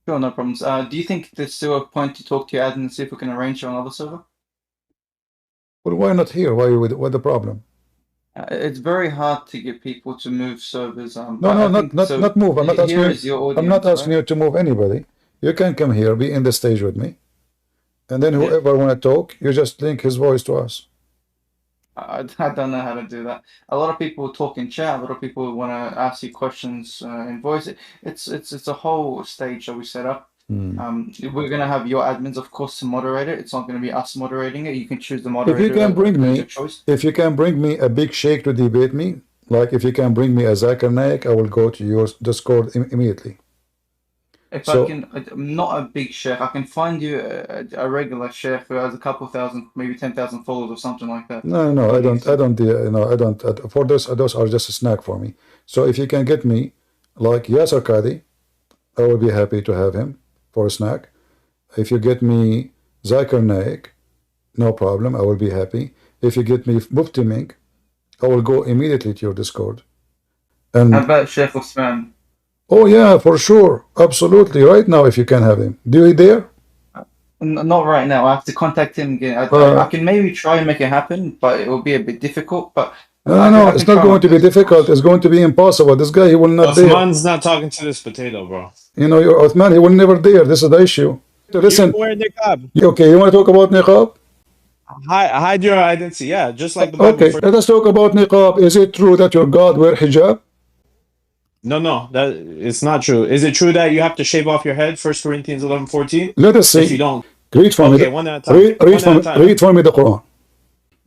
Sure, no problems. Do you think there's still a point to talk to your admin and see if we can arrange it on another server? Well, why not here? What the problem? It's very hard to get people to move servers. No, I not think not so. not move. I'm not asking Here you. is your I'm not audience, asking right? you to move anybody. You can come here, be in the stage with me, and then Yeah. whoever want to talk, you just link his voice to us. I don't know how to do that. A lot of people talk in chat. A lot of people want to ask you questions in voice. It's a whole stage that we set up. We're gonna have your admins, of course, to moderate it. It's not gonna be us moderating it. You can choose the If moderator. you can bring That is me, your choice. if you can bring me a big sheikh to debate me, like if you can bring me a Zakir Naik, I will go to your Discord immediately. If I can, I'm not a big sheikh. I can find you a regular sheikh who has a couple thousand, maybe 10,000 followers or something like that. No, I don't. For those are just a snack for me. So if you can get me, like Yasser Qadi, I will be happy to have him for a snack. If you get me Zakir Naik, no problem, I will be happy. If you get me Mufti Mink, I will go immediately to your Discord. And How about Sheikh Osman? oh yeah, for sure, absolutely. Right now, if you can have him, do you dare? Not right now. I have to contact him again. I can maybe try and make it happen, but it will be a bit difficult. But No, it's not going to be difficult. It's going to be impossible. This guy, he will not dare. Osman's not talking to this potato, bro. Your Uthman, he will never dare. This is the issue. Listen, You wear niqab. okay, you want to talk about niqab? Hide your identity. Yeah, just like the Bible. Okay, let us talk about niqab. Is it true that your God wear hijab? No, that it's not true. Is it true that you have to shave off your head? 1 Corinthians 11:14. Let us see. If you don't, Read for me. okay, one at a time. Read for me the Quran.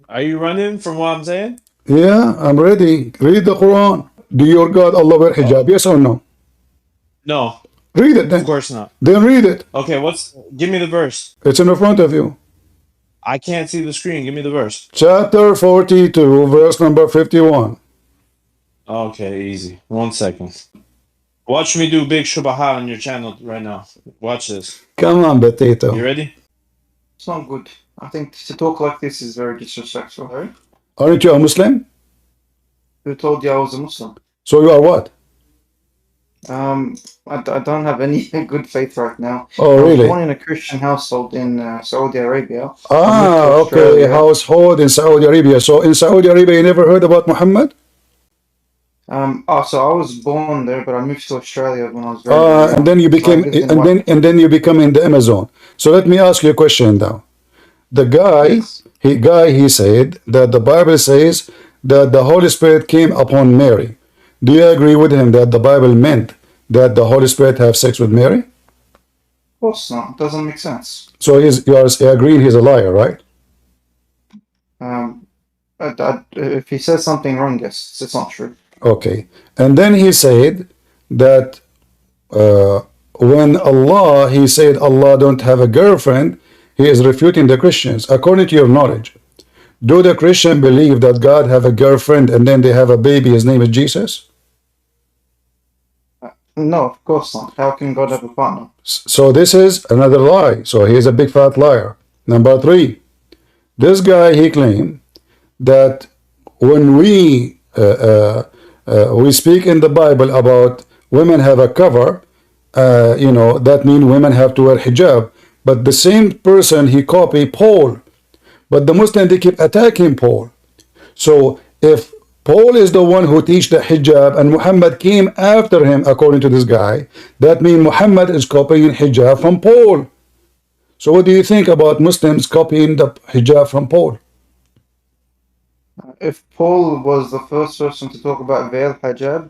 Are you running from what I'm saying? Yeah, I'm ready. Read the Quran. Do your God Allah wear hijab? Yes or no? No, Read it then. of course not. Then read it. Okay, give me the verse. It's in front of you. I can't see the screen. Give me the verse. Chapter 42, verse number 51. Okay, easy. 1 second. Watch me do big shubaha on your channel right now. Watch this. Come on, potato. You ready? It's not good. I think to talk like this is very disrespectful, right? Aren't you a Muslim? Who told you I was a Muslim? So you are what? I don't have any good faith right now. Oh, I was really? born in a Christian household in Saudi Arabia. Okay. Household in Saudi Arabia. So in Saudi Arabia, you never heard about Muhammad? So I was born there, but I moved to Australia when I was very young. And then you became, So I lived in and then you become in the Amazon. So let me ask you a question now. The guy, Yes. he said that the Bible says that the Holy Spirit came upon Mary. Do you agree with him that the Bible meant that the Holy Spirit have sex with Mary? Of course not. It doesn't make sense. So you are agreeing he's a liar, right? If he says something wrong, yes, it's not true. Okay. And then he said that when Allah, he said Allah don't have a girlfriend, he is refuting the Christians. According to your knowledge, do the Christian believe that God have a girlfriend and then they have a baby, his name is Jesus? No, of course not. How can God have a partner? So this is another lie. So he is a big fat liar. Number 3, this guy, he claimed that when we speak in the Bible about women have a cover, that means women have to wear hijab. But the same person, he copied Paul. But the Muslims, they keep attacking Paul. So if Paul is the one who teach the hijab and Muhammad came after him, according to this guy, that means Muhammad is copying hijab from Paul. So what do you think about Muslims copying the hijab from Paul? If Paul was the first person to talk about veil hijab,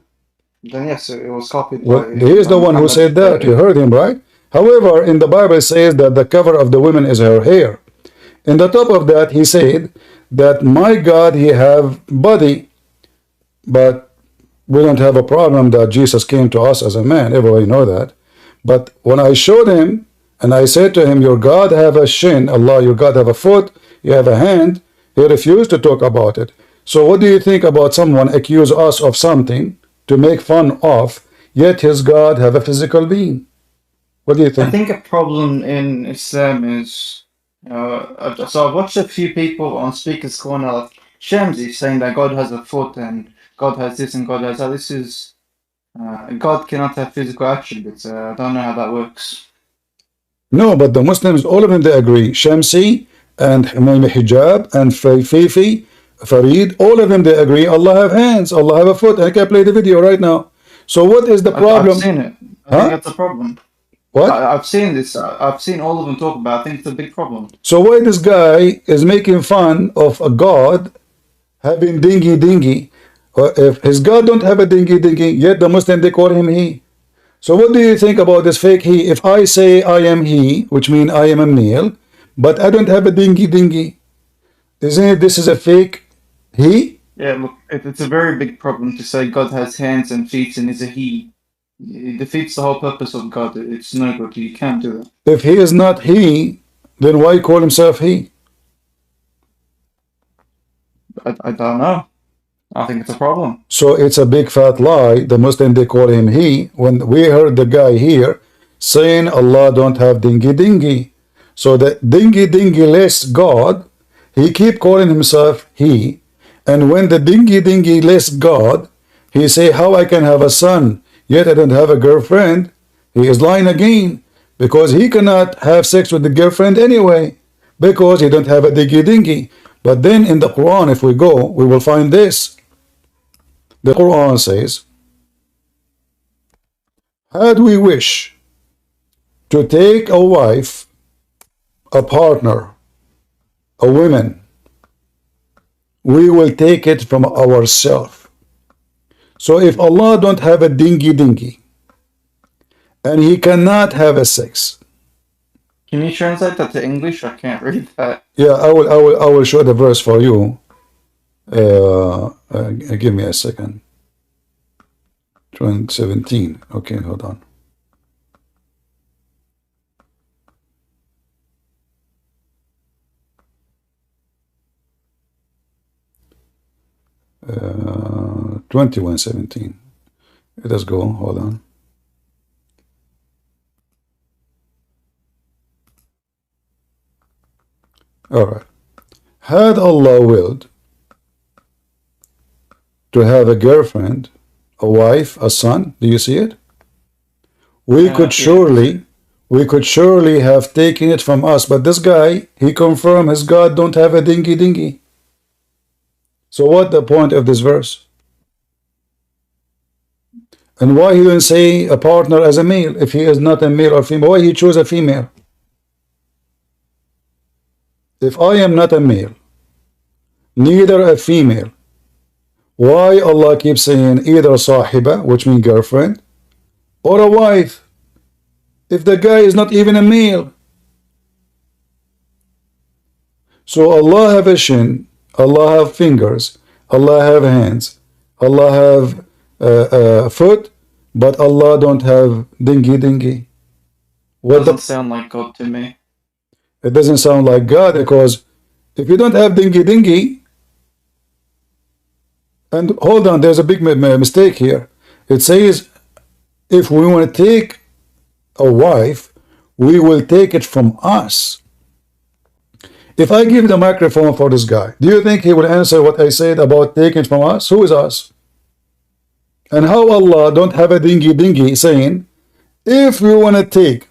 then yes, it was copied Well, by he is the one who Muhammad. said that. You heard him, right? However, in the Bible says that the cover of the woman is her hair. In the top of that, he said that my God, he have body, but we don't have a problem that Jesus came to us as a man. Everybody know that. But when I showed him and I said to him, your God have a shin, Allah, your God have a foot, you have a hand, he refused to talk about it. So what do you think about someone accuse us of something to make fun of, yet his God have a physical being? What do you I think? think a problem in Islam is, so I've watched a few people on Speaker's Corner, like Shamsi, saying that God has a foot and God has this and God has that. This is, God cannot have physical attributes. I don't know how that works. No, but the Muslims, all of them, they agree. Shamsi and Hijab and Fifi, Farid, all of them, they agree. Allah have hands, Allah have a foot. I can play the video right now. So what is the problem? I've seen it. I Huh? think that's a problem. What? I've seen this. I've seen all of them talk about it. I think it's a big problem. So why this guy is making fun of a God having dingy? If his God don't have a dingy, yet the Muslim, they call him he. So what do you think about this fake he? If I say I am he, which means I am a male, but I don't have a dingy, isn't it this is a fake he? Yeah, look, it's a very big problem to say God has hands and feet and is a he. It defeats the whole purpose of God. It's no good. You can't do that. If he is not he, then why call himself he? I don't know. I think it's a problem. So it's a big fat lie. The Muslim, they call him he. When we heard the guy here saying Allah don't have dingy. So the dingy-less God, he keep calling himself he. And when the dingy-less God, he say, how I can have a son, yet I don't have a girlfriend, he is lying again. Because he cannot have sex with the girlfriend anyway. Because he don't have a dingy. But then in the Quran, if we go, we will find this. The Quran says, had we wish to take a wife, a partner, a woman, we will take it from ourselves. So if Allah don't have a dingy, and he cannot have a sex. Can you translate that to English? I can't read that. Yeah, I will show the verse for you. Give me a second. 2017. Okay, hold on. Uh, 21:17. Let us go. Hold on. All right. Had Allah willed to have a girlfriend, a wife, a son, do you see it? We could surely have taken it from us, but this guy, he confirmed his God don't have a dingy. So what the point of this verse? And why he didn't say a partner as a male if he is not a male or female? Why he chose a female? If I am not a male, neither a female, why Allah keeps saying either sahiba, which means girlfriend, or a wife, if the guy is not even a male? So Allah have a shin, Allah have fingers, Allah have hands, Allah have foot, but Allah don't have dingy. What Doesn't sound like God to me. It doesn't sound like God, because if you don't have dingy, and hold on, there's a big mistake here. It says if we want to take a wife, we will take it from us. If I give the microphone for this guy, do you think he will answer what I said about taking it from us? Who is us? And how Allah don't have a dingy saying, if we want to take,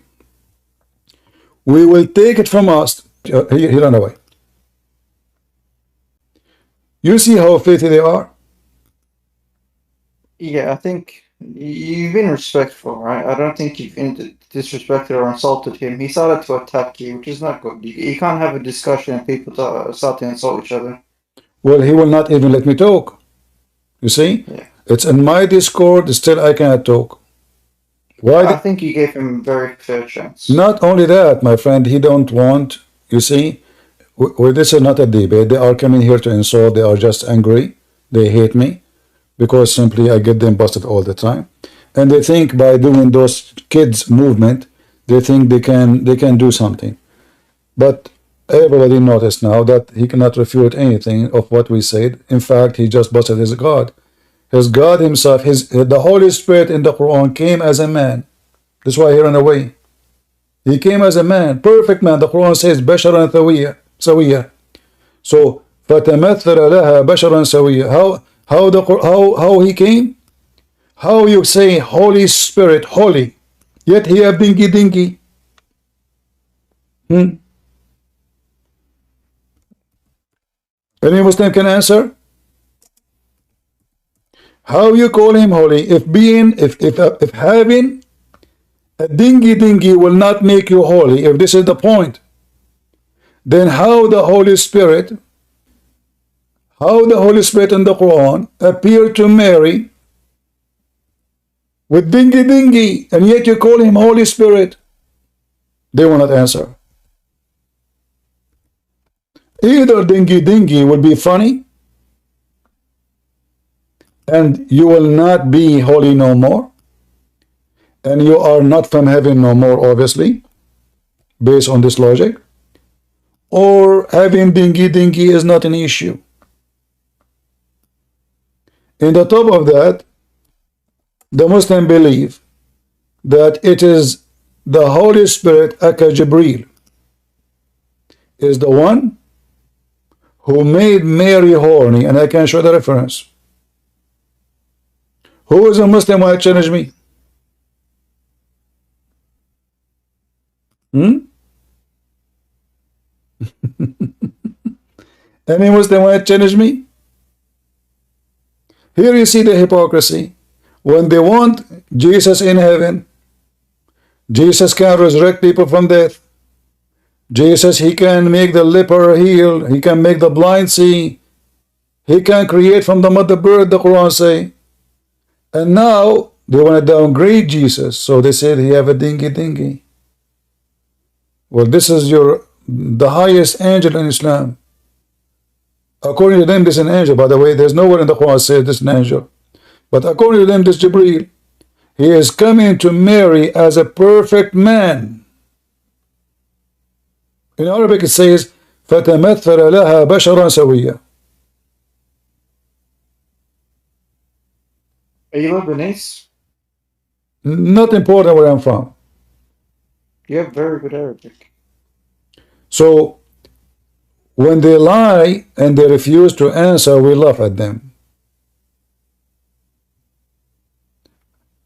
we will take it from us. He ran away. You see how filthy they are? Yeah, I think you've been respectful, right? I don't think you've disrespected or insulted him. He started to attack you, which is not good. You can't have a discussion and people start to insult each other. Well, he will not even let me talk. You see? Yeah. It's in my Discord, still I cannot talk. Why? I think you gave him a very fair chance. Not only that, my friend, he don't want, you see, well, this is not a debate. They are coming here to insult. They are just angry. They hate me because simply I get them busted all the time. And they think by doing those kids movement, they think they can do something. But everybody noticed now that he cannot refute anything of what we said. In fact, he just busted his God. His God himself, the Holy Spirit in the Quran came as a man. That's why he ran away. He came as a man, perfect man. The Quran says, بشرا سويا. So, فَتَمَثَّلَ لَهَا بَشَرًا سَوِيًّا. How he came? How you say Holy Spirit, holy, yet he have dingy? Any Muslim can answer? How you call him holy if having a dingy will not make you holy, if this is the point? Then how the Holy Spirit in the Quran appeared to Mary with dingy, and yet you call him Holy Spirit? They will not answer. Either dingy will be funny, and you will not be holy no more, and you are not from heaven no more, obviously, based on this logic, or having dingy is not an issue. In the top of that, the Muslim believe that it is the Holy Spirit, Aka Jibreel, is the one who made Mary horny, and I can show the reference. Who is a Muslim who challenge me? Any Muslim who challenge me? Here you see the hypocrisy. When they want Jesus in heaven, Jesus can resurrect people from death. Jesus, he can make the leper heal. He can make the blind see. He can create from the mother bird, the Quran say. And now they want to downgrade Jesus. So they said he have a dingy. Well, this is the highest angel in Islam. According to them, this is an angel. By the way, there's nowhere in the Quran says this is an angel. But according to them, this Jibreel, he is coming to Mary as a perfect man. In Arabic it says, فَتَمَثَّلَ لَهَا بَشَرًا سَوِيًّا. Are you Lebanese? Not important where I'm from. You have very good Arabic. So, when they lie and they refuse to answer, we laugh at them.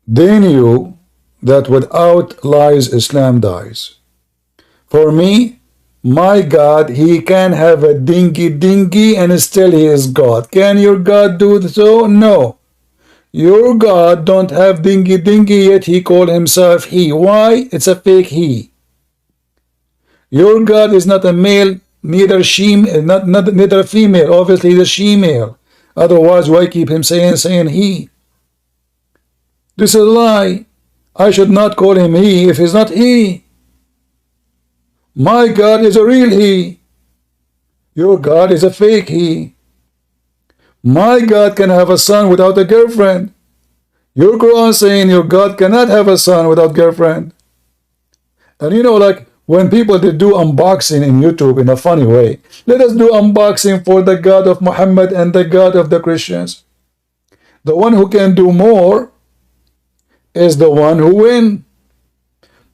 They knew that without lies, Islam dies. For me, my God, he can have a dingy and still he is God. Can your God do so? No. Your God don't have dingy yet he call himself he. Why? It's a fake he. Your God is not a male neither neither female. Obviously, he's a she-male. Otherwise, why keep him saying he? This is a lie. I should not call him he if he's not he. My God is a real he. Your God is a fake he. My God can have a son without a girlfriend. Your Quran saying your God cannot have a son without girlfriend. And you know, like when people they do unboxing in YouTube in a funny way, let us do unboxing for the God of Muhammad and the God of the Christians. The one who can do more is the one who wins.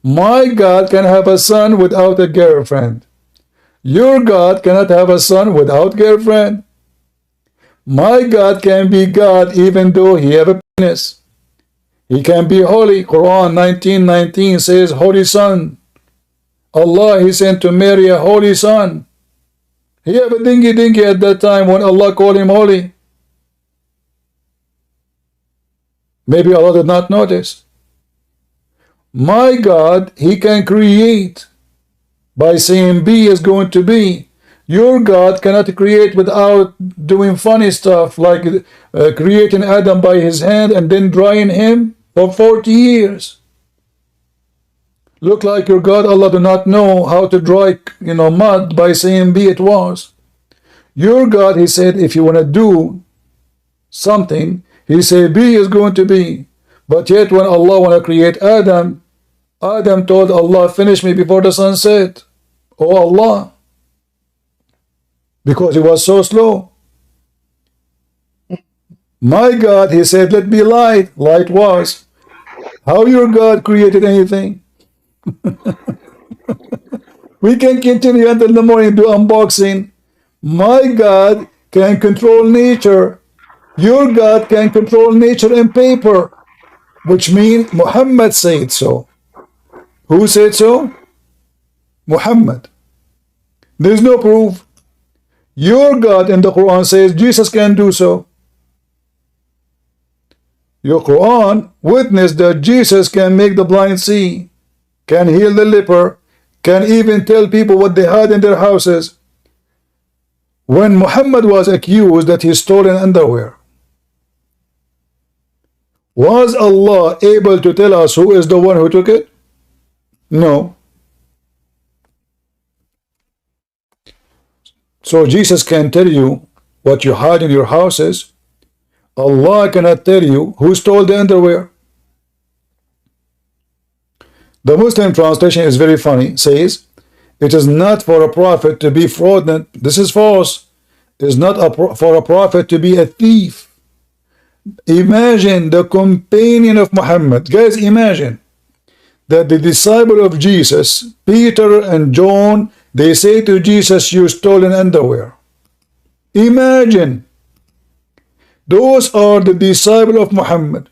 My God can have a son without a girlfriend. Your God cannot have a son without girlfriend. My God can be God even though he have a penis. He can be holy. Quran 19:19 says, Holy Son. Allah, he sent to Mary a holy son. He have a dingy at that time when Allah called him holy. Maybe Allah did not notice. My God, he can create by saying be is going to be. Your God cannot create without doing funny stuff like creating Adam by his hand and then drying him for 40 years. Look like your God, Allah, do not know how to dry, mud by saying be it was. Your God, he said, if you want to do something, he said be is going to be. But yet when Allah want to create Adam, Adam told Allah, finish me before the sun set. Oh Allah. Because he was so slow. My God, he said, let be light. Light was. How your God created anything? We can continue until the morning do unboxing. My God can control nature. Your God can control nature in paper, which means Muhammad said so. Who said so? Muhammad. There is no proof. Your God in the Quran says Jesus can do so. Your Quran witnessed that Jesus can make the blind see, can heal the leper, can even tell people what they had in their houses. When Muhammad was accused that he stole an underwear, was Allah able to tell us who is the one who took it? No. So Jesus can tell you what you had in your houses. Allah cannot tell you who stole the underwear. The Muslim translation is very funny. Says, it is not for a prophet to be fraudulent. This is false. It is not for a prophet to be a thief. Imagine the companion of Muhammad. Guys, imagine that the disciple of Jesus, Peter and John, they say to Jesus, you stole an underwear. Imagine. Those are the disciple of Muhammad,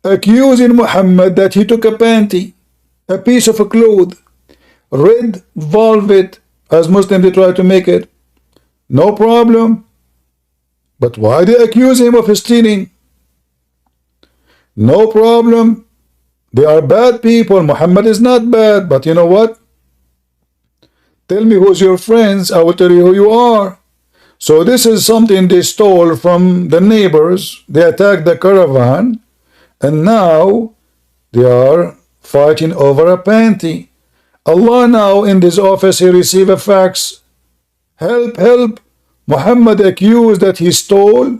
accusing Muhammad that he took a panty, a piece of a cloth, red velvet, as Muslims they try to make it. No problem. But why they accuse him of stealing? No problem. They are bad people. Muhammad is not bad. But you know what? Tell me who's your friends. I will tell you who you are. So this is something they stole from the neighbors. They attacked the caravan. And now they are fighting over a panty. Allah now in this office, he received a fax. Help, help. Muhammad accused that he stole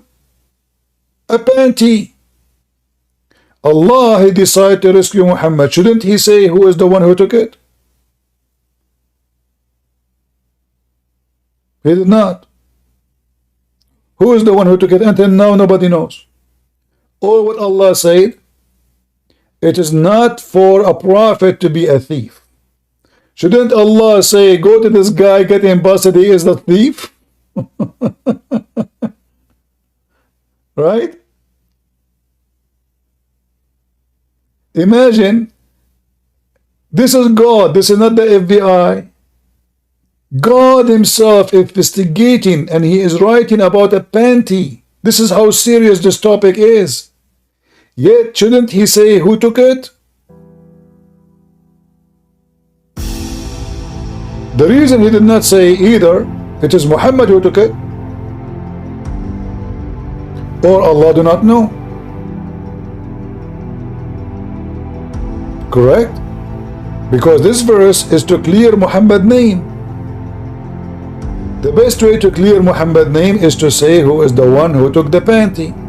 a panty. Allah, he decided to rescue Muhammad. Shouldn't he say who is the one who took it? He did not. Who is the one who took it? Until now, nobody knows. All what Allah said, it is not for a prophet to be a thief. Shouldn't Allah say, go to this guy, get him busted, he is the thief? Right? Imagine, this is God, this is not the FBI. God himself investigating, and he is writing about a panty. This is how serious this topic is. Yet, shouldn't he say who took it? The reason he did not say either it is Muhammad who took it or Allah do not know. Correct? Because this verse is to clear Muhammad's name. The best way to clear Muhammad's name is to say who is the one who took the panty.